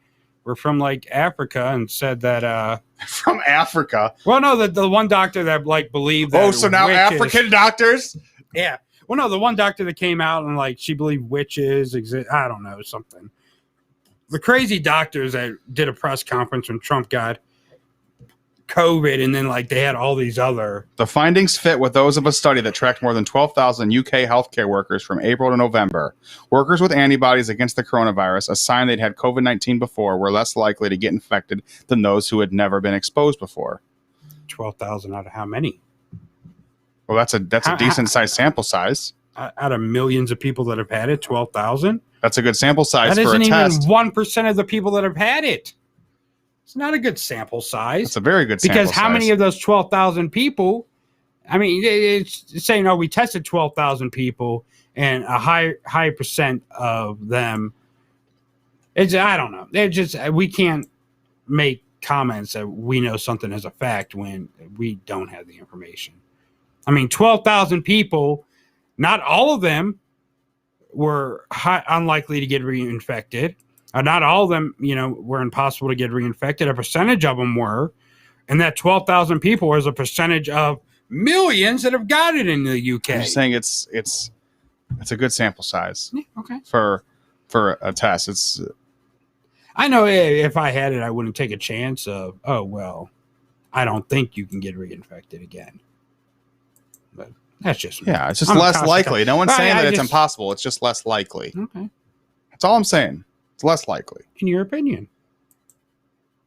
were from like Africa and said that from Africa. Well, no, the one doctor that believed that. Oh, so now African doctors? Yeah. Well, no, the one doctor that came out and she believed witches exist. I don't know, something. The crazy doctors that did a press conference when Trump got COVID, and then they had all these other. The findings fit with those of a study that tracked more than 12,000 UK healthcare workers from April to November. Workers with antibodies against the coronavirus, a sign they'd had COVID-19 before, were less likely to get infected than those who had never been exposed before. 12,000 out of how many? Well, that's a decent sized sample size. Out of millions of people that have had it, 12,000. That's a good sample size for a test. That isn't even 1% of the people that have had it. It's not a good sample size. It's a very good sample size. Because how many of those 12,000 people, I mean, it's saying, we tested 12,000 people and a high percent of them, I don't know. We can't make comments that we know something as a fact when we don't have the information. I mean, 12,000 people, not all of them were unlikely to get reinfected. Not all of them, were impossible to get reinfected. A percentage of them were. And that 12,000 people was a percentage of millions that have got it in the UK. I'm saying it's a good sample size. Yeah, okay. For a test. I know if I had it, I wouldn't take a chance of, I don't think you can get reinfected again. But that's just me. Yeah, it's just less likely. No one's saying that it's impossible. It's just less likely. Okay. That's all I'm saying. It's less likely. In your opinion.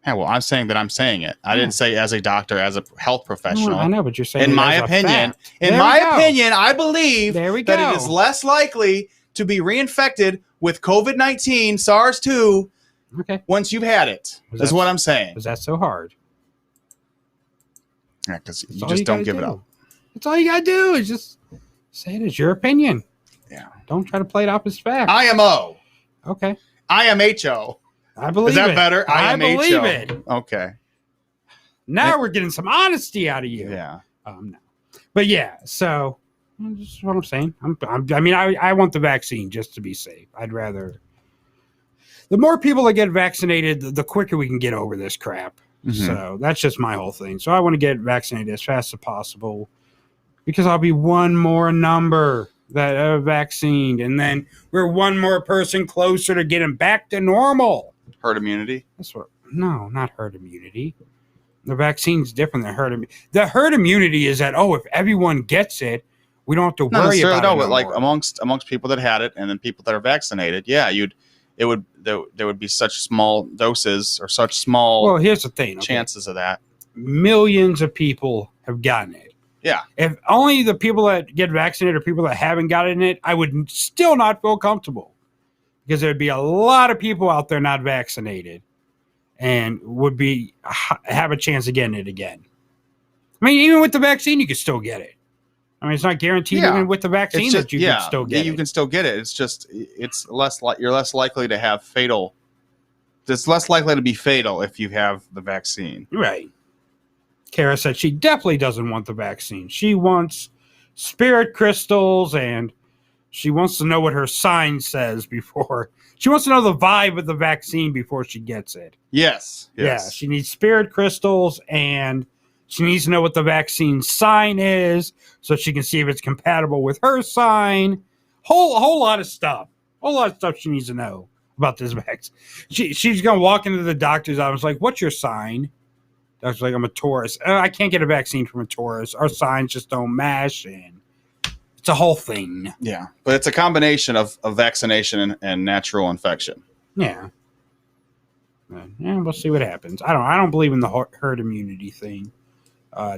Yeah, well, I'm saying that I'm saying it. I didn't say as a doctor, as a health professional. I know, but you're saying in it my as a opinion, fact. I believe There we that go. it is less likely to be reinfected with COVID-19, SARS-2, Okay. once you've had it. Is what I'm saying. Was that so hard? Yeah, because you just don't give it up. That's all you gotta do is just say it as your opinion. Yeah. Don't try to play it off as fact. IMO. Okay. IMHO. I believe it. Is that better? I believe IMHO. it. Okay. Now we're getting some honesty out of you. Yeah. No. But yeah, so this is what I'm saying. I want the vaccine just to be safe. I'd rather. The more people that get vaccinated, the quicker we can get over this crap. Mm-hmm. So that's just my whole thing. So I want to get vaccinated as fast as possible because I'll be one more number that are vaccinated, and then we're one more person closer to getting back to normal. Herd immunity? No, not herd immunity. The vaccine's different than herd immunity. The herd immunity is that, if everyone gets it, we don't have to worry about it. No, but like amongst people that had it and then people that are vaccinated, yeah, there would be such small doses or such small. Well, here's the thing. Chances of that. Millions of people have gotten it. Yeah. If only the people that get vaccinated are people that haven't gotten it, I would still not feel comfortable because there'd be a lot of people out there not vaccinated and would have a chance of getting it again. I mean, even with the vaccine, you can still get it. I mean, it's not guaranteed even with the vaccine that you can still get it. You can still get it. It's just you're less likely to have fatal. It's less likely to be fatal if you have the vaccine. Right. Kara said she definitely doesn't want the vaccine. She wants spirit crystals and she wants to know what her sign says before. She wants to know the vibe of the vaccine before she gets it. Yes. Yeah, she needs spirit crystals and she needs to know what the vaccine sign is so she can see if it's compatible with her sign. Whole lot of stuff. Whole lot of stuff she needs to know about this vaccine. She's going to walk into the doctor's office like, what's your sign? Doctor's like, I'm a Taurus. I can't get a vaccine from a Taurus. Our signs just don't match, and it's a whole thing. Yeah, but it's a combination of vaccination and natural infection. Yeah. We'll see what happens. I don't believe in the herd immunity thing.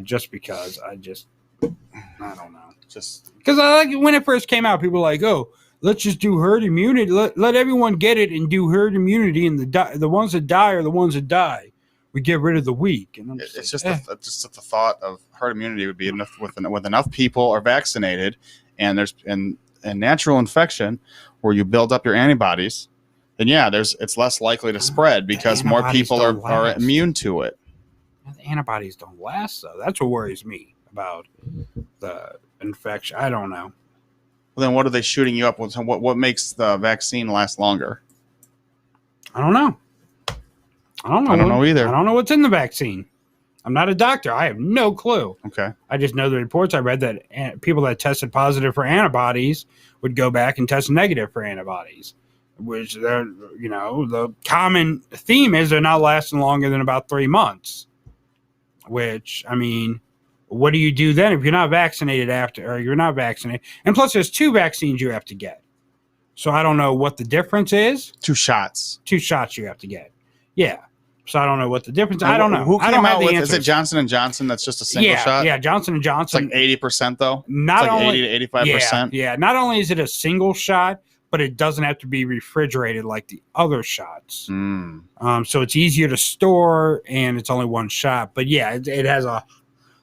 Just because I don't know. Just because when it first came out, people were like, "Oh, let's just do herd immunity. Let everyone get it and do herd immunity, and the ones that die are the ones that die. We get rid of the weak." And it's just the thought of herd immunity would be enough with enough people are vaccinated, and there's and natural infection where you build up your antibodies. Then it's less likely to spread because more people are immune to it. The antibodies don't last, though. That's what worries me about the infection. I don't know. Well, then what are they shooting you up with? What makes the vaccine last longer? I don't know. I don't know either. I don't know what's in the vaccine. I'm not a doctor. I have no clue. Okay. I just know the reports I read that people that tested positive for antibodies would go back and test negative for antibodies, which the common theme is they're not lasting longer than about 3 months. Which, I mean, what do you do then if you're not vaccinated or you're not vaccinated? And plus, there's 2 vaccines you have to get. So I don't know what the difference is. 2 shots. 2 shots you have to get. Yeah. So I don't know what the difference is. I don't know. Who came out with? Is it Johnson & Johnson that's just a single shot? Yeah, Johnson & Johnson. It's like 80% though? Not it's like only 80 to 85%? Yeah. Not only is it a single shot, but it doesn't have to be refrigerated like the other shots. So it's easier to store, and it's only 1 shot. But yeah, it has a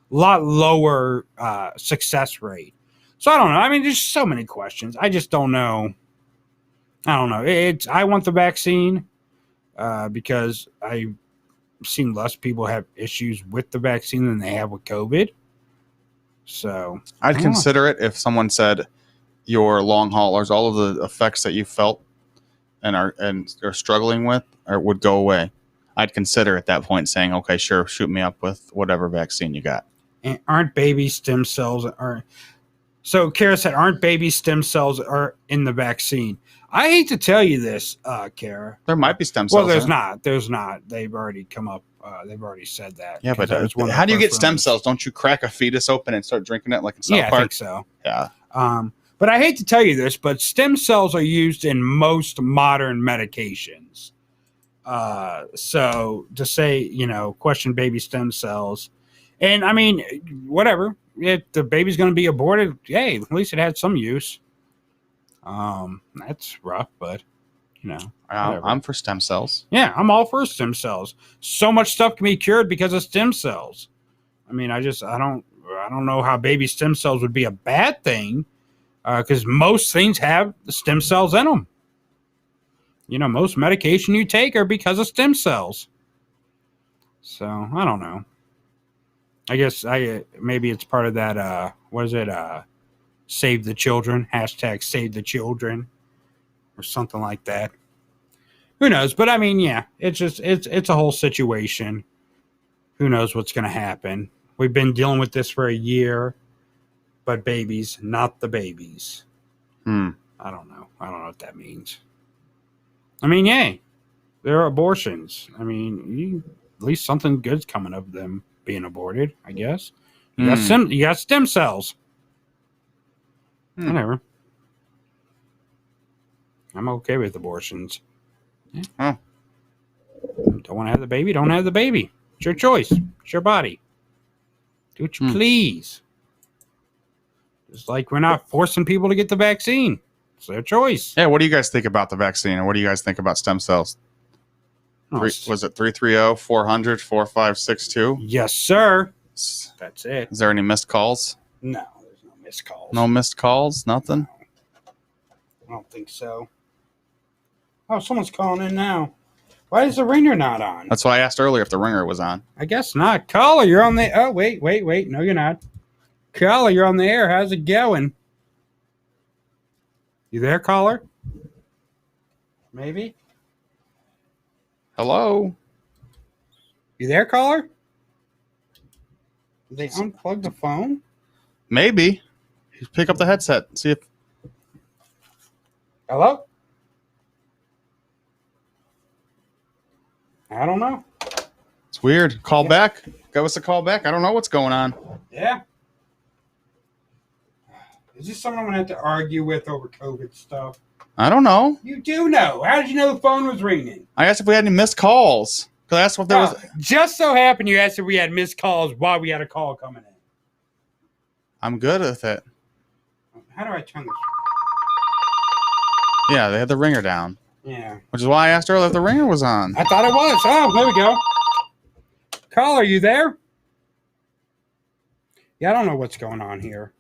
lot lower success rate. So I don't know. I mean, there's so many questions. I just don't know. I don't know. I want the vaccine because I've seen less people have issues with the vaccine than they have with COVID. So I'd consider it if someone said your long haulers, all of the effects that you felt and are struggling with would go away. I'd consider at that point saying, okay, sure, shoot me up with whatever vaccine you got. And aren't baby stem cells so Kara said, aren't baby stem cells are in the vaccine? I hate to tell you this, Kara. There might be stem cells. Well, there's not. There's not. They've already come up. They've already said that. Yeah, but how do you get stem cells? Don't you crack a fetus open and start drinking it like in South Park? I think so. Yeah. But I hate to tell you this, but stem cells are used in most modern medications. So to say, question baby stem cells. And I mean, whatever. If the baby's going to be aborted, hey, at least it had some use. That's rough, but, I'm for stem cells. Yeah, I'm all for stem cells. So much stuff can be cured because of stem cells. I mean, I don't know how baby stem cells would be a bad thing. Because most things have the stem cells in them. Most medication you take are because of stem cells. So, I don't know. I guess maybe it's part of that, Save the Children, hashtag Save the Children, or something like that. Who knows? But, I mean, yeah, it's a whole situation. Who knows what's going to happen? We've been dealing with this for a year. But babies, not the babies. I don't know. I don't know what that means. I mean, yay. There are abortions. I mean, at least something good's coming of them being aborted, I guess. You got stem cells. Whatever. I'm okay with abortions. Yeah. Don't want to have the baby? Don't have the baby. It's your choice. It's your body. Do what you please. Just like we're not forcing people to get the vaccine. It's their choice. Yeah, what do you guys think about the vaccine? And what do you guys think about stem cells? Was it 330-400-4562? Yes, sir. That's it. Is there any missed calls? No, there's no missed calls. No missed calls? Nothing? I don't think so. Oh, someone's calling in now. Why is the ringer not on? That's what I asked earlier if the ringer was on. I guess not. Caller, you're on the... Oh, wait. No, you're not. Caller, you're on the air. How's it going? You there, caller? Maybe? Hello? You there, caller? Did they unplug the phone? Maybe. Pick up the headset. See if... Hello? I don't know. It's weird. Call back. Give us a call back. I don't know what's going on. Yeah. Is this someone I'm going to have to argue with over COVID stuff? I don't know. You do know. How did you know the phone was ringing? I asked if we had any missed calls. Because I asked if there was... Just so happened you asked if we had missed calls while we had a call coming in. I'm good with it. How do I turn this? Yeah, they had the ringer down. Yeah. Which is why I asked earlier if the ringer was on. I thought it was. Oh, there we go. Caller, you there? Yeah, I don't know what's going on here.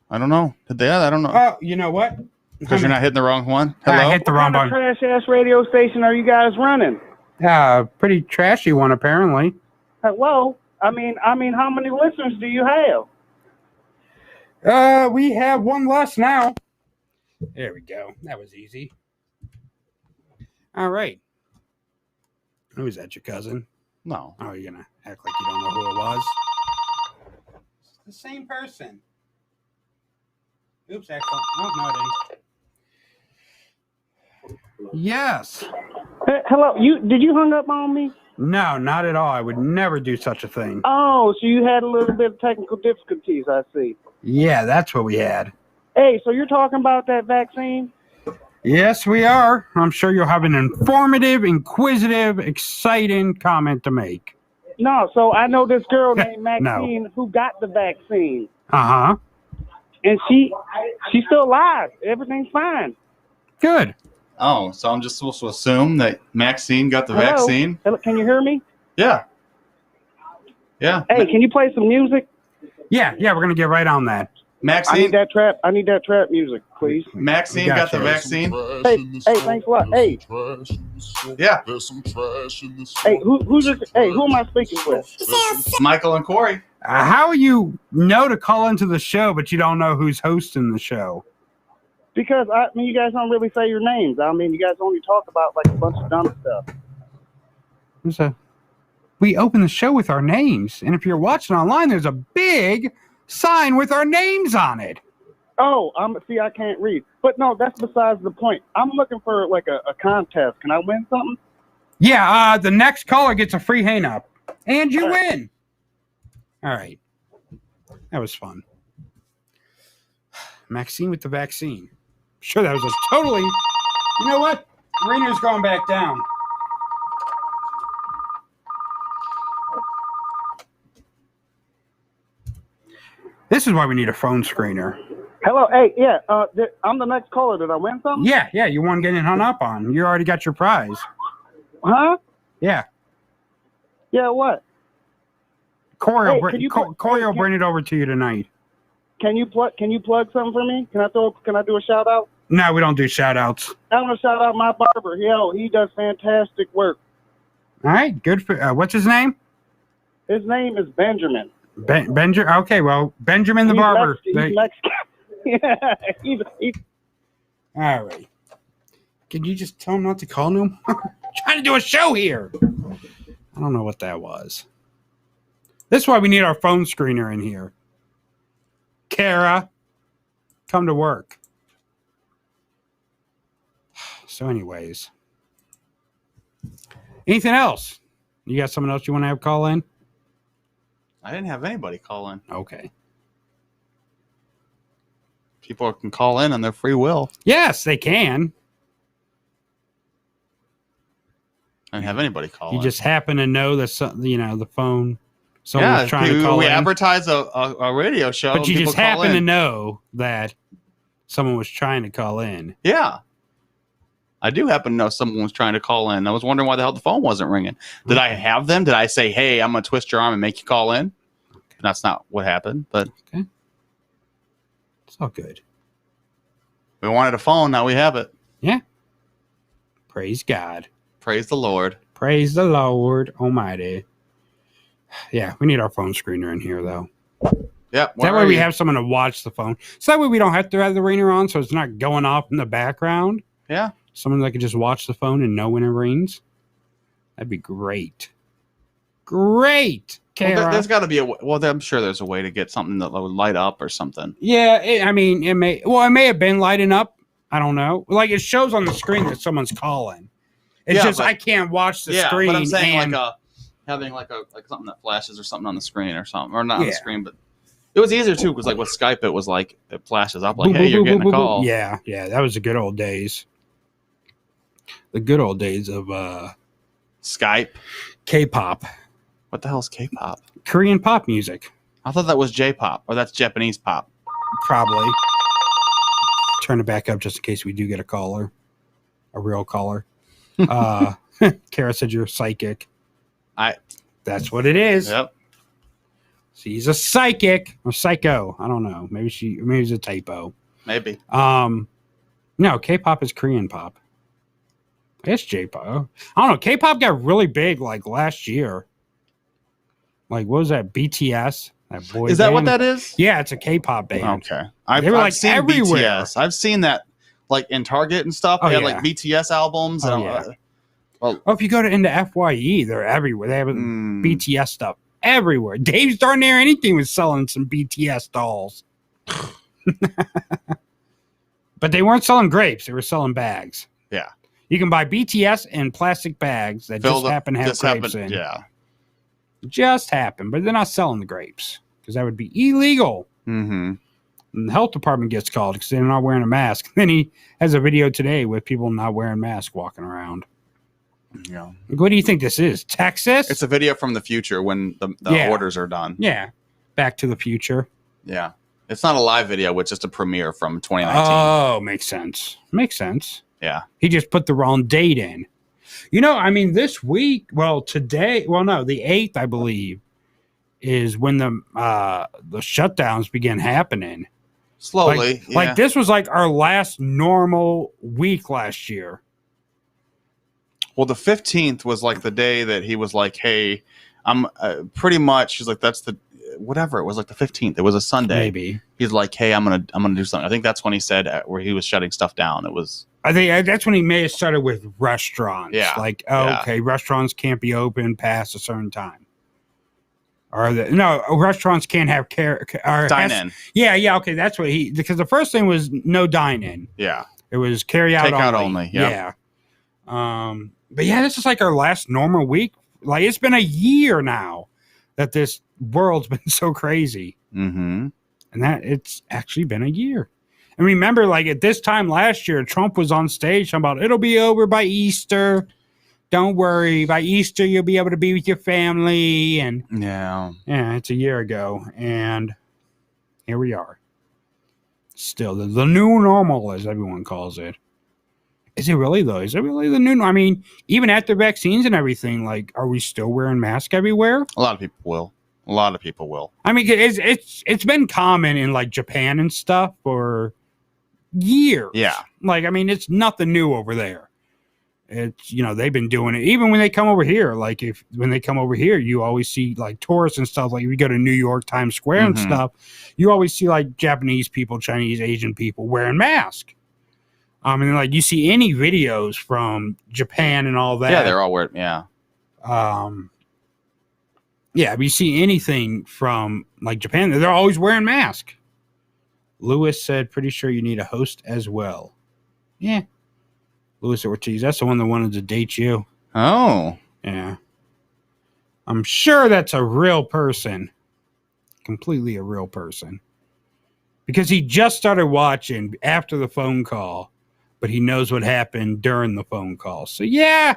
I don't know. Did they? I don't know. Oh, you know what? Because you're not hitting the wrong one. Hello? I hit the wrong one. What kind of trash-ass radio station are you guys running? Pretty trashy one, apparently. Well, I mean, how many listeners do you have? We have one less now. There we go. That was easy. All right. Who is that, your cousin? No. Oh, you're going to act like you don't know who it was? It's the same person. Oops, excellent. Oh, no, it didn't. Yes. Hello. Did you hung up on me? No, not at all. I would never do such a thing. Oh, so you had a little bit of technical difficulties, I see. Yeah, that's what we had. Hey, so you're talking about that vaccine? Yes, we are. I'm sure you'll have an informative, inquisitive, exciting comment to make. No, so I know this girl named Maxine who got the vaccine. Uh-huh. And she's still alive. Everything's fine. Good. Oh, so I'm just supposed to assume that Maxine got the vaccine? Hello, can you hear me? Yeah. Yeah. Hey, can you play some music? Yeah, we're going to get right on that. Maxine? I need that trap music, please. Maxine got the vaccine? Hey, thanks a lot. Hey. Yeah. Hey, who am I speaking with? Michael and Corey. How you know to call into the show, but you don't know who's hosting the show? Because, you guys don't really say your names. You guys only talk about, like, a bunch of dumb stuff. We open the show with our names, and if you're watching online, there's a big sign with our names on it. Oh, I can't read. But no, that's besides the point. I'm looking for, like, a contest. Can I win something? Yeah, the next caller gets a free hang-up. And you win. All right. That was fun. Maxine with the vaccine. Sure, that was a totally... You know what? Rainer's going back down. This is why we need a phone screener. Hello, hey, yeah, I'm the next caller. Did I win something? Yeah, you won getting hung up on. You already got your prize. Huh? Yeah. Yeah, what? Corey will bring it over to you tonight. Can you plug something for me? Can I do a shout out? No, we don't do shout outs. I want to shout out my barber. Yo, he does fantastic work. All right, good for what's his name? His name is Benjamin. Benjamin. Okay, well, Benjamin the barber. He's Mexican. Yeah, he's all right. Can you just tell him not to call him? Trying to do a show here. I don't know what that was. This is why we need our phone screener in here. Kara, come to work. So anyways. Anything else? You got someone else you want to have call in? I didn't have anybody call in. Okay. People can call in on their free will. Yes, they can. I didn't have anybody call in. You just happen to know that the phone. Someone's trying to call we in. advertise a radio show. But you just happen to know that someone was trying to call in. Yeah. I do happen to know someone was trying to call in. I was wondering why the hell the phone wasn't ringing. Did I have them? Did I say, hey, I'm going to twist your arm and make you call in? That's not what happened, but okay. It's all good. We wanted a phone. Now we have it. Yeah. Praise God. Praise the Lord. Praise the Lord Almighty. Yeah, we need our phone screener in here, though. Yep. That way we have someone to watch the phone. So that way we don't have to have the ringer on, so it's not going off in the background. Yeah. Someone that can just watch the phone and know when it rings. That'd be great. Great. Well, there's got to be I'm sure there's a way to get something that would light up or something. Yeah, it may have been lighting up. I don't know. Like it shows on the screen that someone's calling. It's just I can't watch the screen. But I'm saying having something that flashes or something on the screen or something, or not on the screen, but it was easier too because like with Skype it was like it flashes up like, hey, you're getting a call. Yeah, that was the good old days. The good old days of Skype, K-pop. What the hell is K-pop? Korean pop music. I thought that was J-pop, or that's Japanese pop. Probably. Turn it back up just in case we do get a caller, a real caller. Kara said you're psychic. That's what it is. Yep. She's a psychic or psycho. I don't know. Maybe it's a typo. Maybe. No, K-pop is Korean pop. I guess J-pop. I don't know. K-pop got really big like last year. Like, what was that? BTS? That boy Is that band? what that is? Yeah, it's a K-pop band. Okay. I've seen everywhere. BTS. I've seen that like in Target and stuff. They had like BTS albums. If you go into FYE, they're everywhere. They have BTS stuff everywhere. Dave's darn near anything was selling some BTS dolls. But they weren't selling grapes. They were selling bags. Yeah. You can buy BTS in plastic bags that just happen to have grapes in. Yeah. Just happen, but they're not selling the grapes because that would be illegal. Mm-hmm. And the health department gets called because they're not wearing a mask. Then he has a video today with people not wearing masks walking around. Yeah. What do you think this is? Texas? It's a video from the future when the orders are done. Yeah. Back to the Future. Yeah. It's not a live video. It's just a premiere from 2019. Oh, makes sense. Makes sense. Yeah. He just put the wrong date in. You know, I mean, this week, today, the 8th, I believe, is when the shutdowns began happening. Slowly. Like this was like our last normal week last year. Well, the 15th was like the day that he was like, hey, I'm pretty much, he's like, that's the, whatever. It was like the 15th. It was a Sunday. Maybe. He's like, hey, I'm going to do something. I think that's when he said where he was shutting stuff down. It was. I think that's when he may have started with restaurants. Yeah. Like, okay, restaurants can't be open past a certain time. Restaurants can't have dine in. Yeah, okay, that's what because the first thing was no dine in. Yeah. It was carry out only. only. Yeah. But yeah, this is like our last normal week. Like it's been a year now that this world's been so crazy. Mm-hmm. And that it's actually been a year. And remember, like at this time last year, Trump was on stage talking about it'll be over by Easter. Don't worry, by Easter you'll be able to be with your family. And Yeah, it's a year ago, and here we are. Still, the new normal, as everyone calls it. Is it really though? Is it really the new? I mean, even after vaccines and everything, like, are we still wearing masks everywhere? a lot of people will. A lot of people will. I mean, it's been common in like Japan and stuff for years. Yeah. Like, I mean, it's nothing new over there. It's, they've been doing it even when they come over here. Like when they come over here, you always see like tourists and stuff. Like if you go to New York, Times Square and stuff, you always see like Japanese people, Chinese, Asian people wearing masks. And like you see any videos from Japan and all that. Yeah, they're all wearing, yeah. Yeah, if you see anything from like Japan, they're always wearing masks. Lewis said, pretty sure you need a host as well. Yeah. Luis Ortiz, that's the one that wanted to date you. Oh. Yeah. I'm sure that's a real person. Completely a real person. Because he just started watching after the phone call, but he knows what happened during the phone call. So, yeah.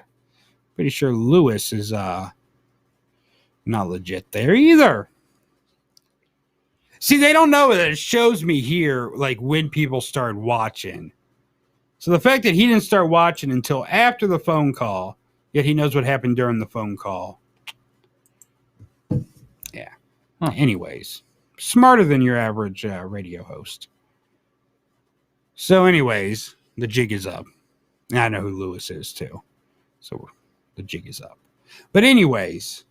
Pretty sure Lewis is not legit there either. See, they don't know that. It shows me here, like, when people start watching. So the fact that he didn't start watching until after the phone call, yet he knows what happened during the phone call. Yeah. Huh. Anyways, smarter than your average radio host. So anyways, the jig is up. I know who Lewis is too. So the jig is up. But anyways,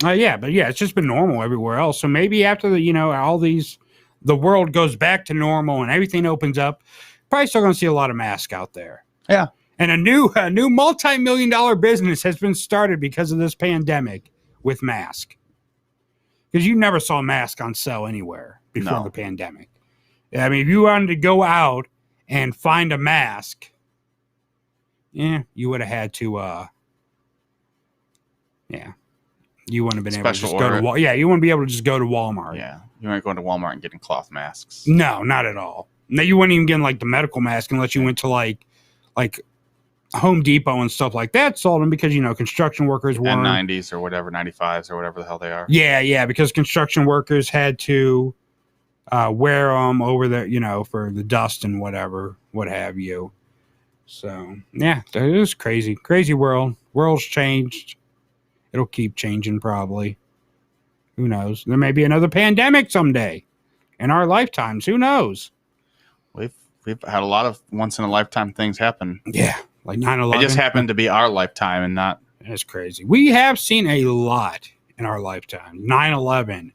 it's just been normal everywhere else. So maybe after the world goes back to normal and everything opens up, probably still going to see a lot of masks out there. Yeah. And a new multi-million-dollar business has been started because of this pandemic with masks. Because you never saw a mask on sale anywhere before the pandemic. I mean, if you wanted to go out and find a mask, you would have had to, you wouldn't have been able to just go to Walmart. Yeah, you wouldn't be able to just go to Walmart. Yeah, you weren't going to Walmart and getting cloth masks. No, not at all. No, you wouldn't even get like the medical mask unless you went to like Home Depot and stuff like that sold them because construction workers wore N90s or whatever, 95s or whatever the hell they are. Yeah, because construction workers had to wear them over there, for the dust and whatever, what have you. So yeah, it is crazy world. World's changed. It'll keep changing probably. Who knows? There may be another pandemic someday in our lifetimes. Who knows? We've had a lot of once in a lifetime things happen. Yeah, like 9/11. It just happened to be our lifetime and not. That's crazy. We have seen a lot in our lifetime. 9/11.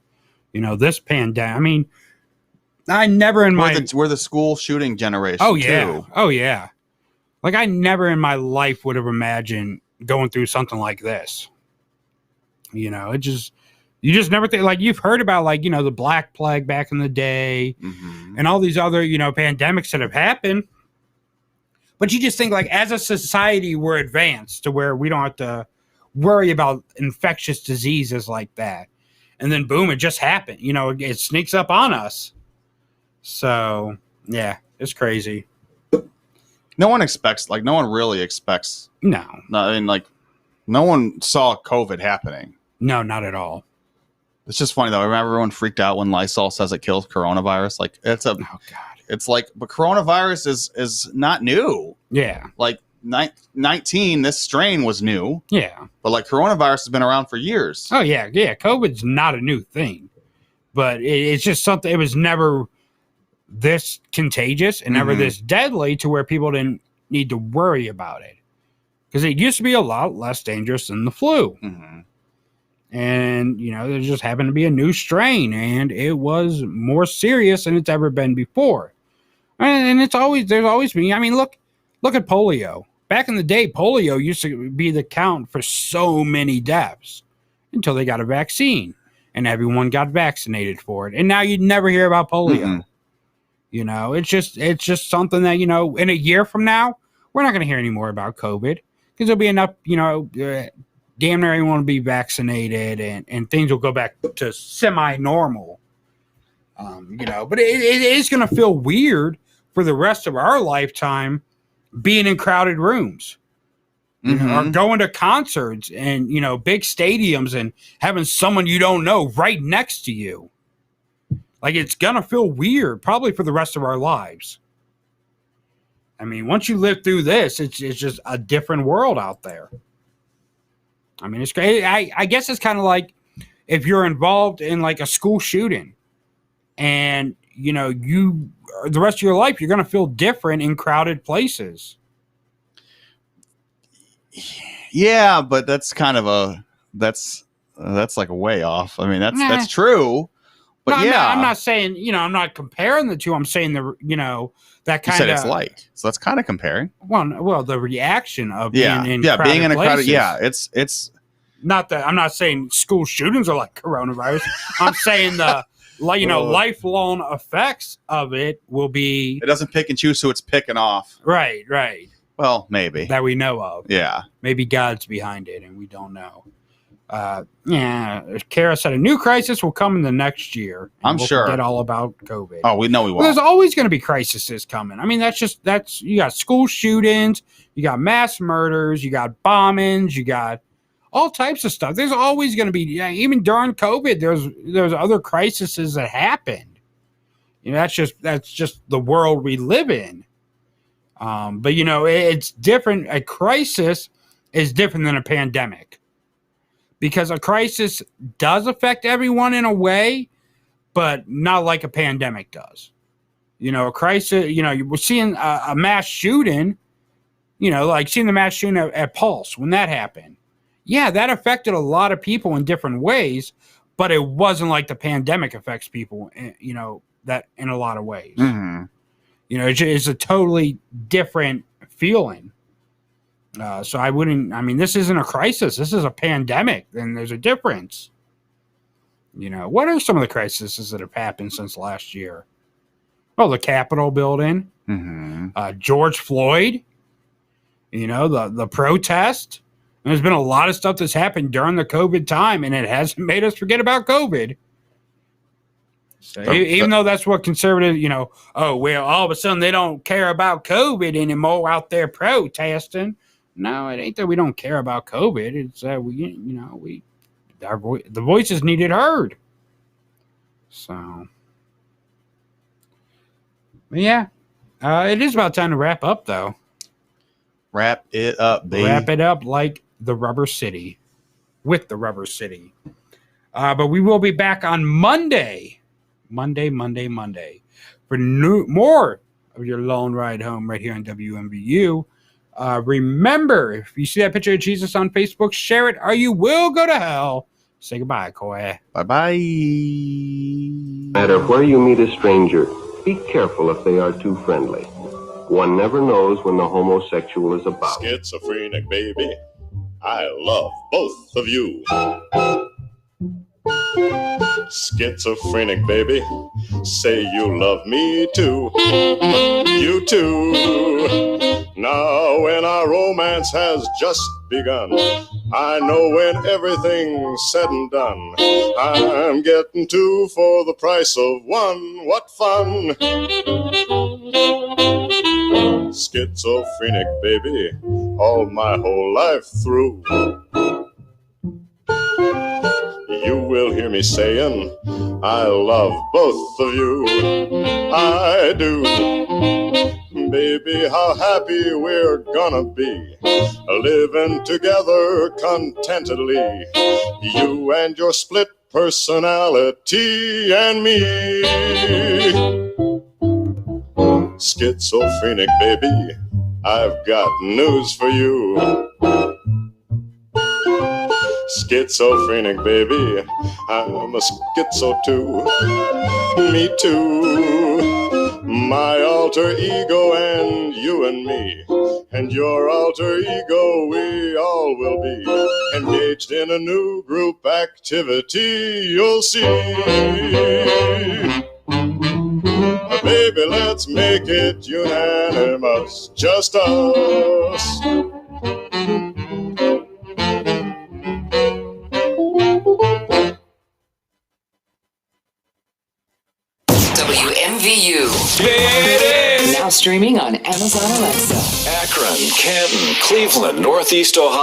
This pandemic. I mean, I never in we're the school shooting generation. Oh yeah. Too. Oh yeah. Like I never in my life would have imagined going through something like this. It just. You just never think, like, you've heard about, like, the Black Plague back in the day and all these other, pandemics that have happened. But you just think, like, as a society, we're advanced to where we don't have to worry about infectious diseases like that. And then, boom, it just happened. It sneaks up on us. So, yeah, it's crazy. No one really expects. No. I mean, like, no one saw COVID happening. No, not at all. It's just funny though. Remember everyone freaked out when Lysol says it kills coronavirus? Like it's oh god. It's like, but coronavirus is not new. Yeah. Like 19, this strain was new. Yeah. But like coronavirus has been around for years. Oh yeah, yeah. COVID's not a new thing, but it's just something. It was never this contagious and never this deadly to where people didn't need to worry about it because it used to be a lot less dangerous than the flu. And, there just happened to be a new strain, and it was more serious than it's ever been before. And there's always been, I mean, look at polio. Back in the day, polio used to be the count for so many deaths until they got a vaccine, and everyone got vaccinated for it. And now you'd never hear about polio. It's just something that, in a year from now, we're not going to hear any more about COVID because there'll be enough, damn near everyone will be vaccinated and things will go back to semi-normal. But it is going to feel weird for the rest of our lifetime being in crowded rooms. Or going to concerts and, big stadiums and having someone you don't know right next to you. Like, it's going to feel weird probably for the rest of our lives. I mean, once you live through this, it's just a different world out there. I mean, it's great. I guess it's kind of like if you're involved in like a school shooting and, the rest of your life, you're going to feel different in crowded places. Yeah, but that's kind of that's like a way off. I mean, that's true. But no, yeah, I'm not saying, I'm not comparing the two. I'm saying that kind of. You said it's like, so that's kind of comparing. Well, the reaction of being in being in a places. crowded, it's not that I'm not saying school shootings are like coronavirus. I'm saying the lifelong effects of it will be. It doesn't pick and choose, so it's picking off. Right. Well, maybe that we know of. Yeah, maybe God's behind it, and we don't know. Kara said a new crisis will come in the next year. I'm sure. Forget all about COVID. Oh, we know we won't. There's always going to be crises coming. I mean, that's you got school shootings, you got mass murders, you got bombings, you got all types of stuff. There's always going to be, even during COVID, there's other crises that happened. That's just the world we live in. But it's different. A crisis is different than a pandemic. Because a crisis does affect everyone in a way, but not like a pandemic does. A crisis, we're seeing a mass shooting, like seeing the mass shooting at Pulse when that happened. Yeah, that affected a lot of people in different ways, but it wasn't like the pandemic affects people, that in a lot of ways. Mm-hmm. It's a totally different feeling. So this isn't a crisis. This is a pandemic. And there's a difference. What are some of the crises that have happened since last year? Well, the Capitol building, George Floyd, the protest. And there's been a lot of stuff that's happened during the COVID time, and it hasn't made us forget about COVID. So even though that's what conservatives, all of a sudden they don't care about COVID anymore out there protesting. No, it ain't that we don't care about COVID. It's that the voices needed heard. So, yeah, it is about time to wrap up, though. Wrap it up, baby. Wrap it up like the Rubber City, with the Rubber City. But we will be back on Monday, for more of your lone ride home right here on WMVU. Remember, if you see that picture of Jesus on Facebook, share it or you will go to hell. Say goodbye, Koi. Bye-bye. No matter where you meet a stranger, be careful if they are too friendly. One never knows when the homosexual is about. Schizophrenic, baby. I love both of you. Schizophrenic, baby. Say you love me too. You too. Now when our romance has just begun, I know when everything's said and done, I'm getting two for the price of one. What fun! Schizophrenic, baby, all my whole life through. You will hear me saying, I love both of you. I do. Baby, how happy we're gonna be, living together contentedly. You and your split personality and me. Schizophrenic, baby, I've got news for you. Schizophrenic, baby, I'm a schizo too. Me too. My alter ego and you and me, and your alter ego, we all will be engaged in a new group activity, you'll see. Baby, let's make it unanimous, just us. VU. It is Now streaming on Amazon Alexa. Akron, Canton, Cleveland, Northeast Ohio.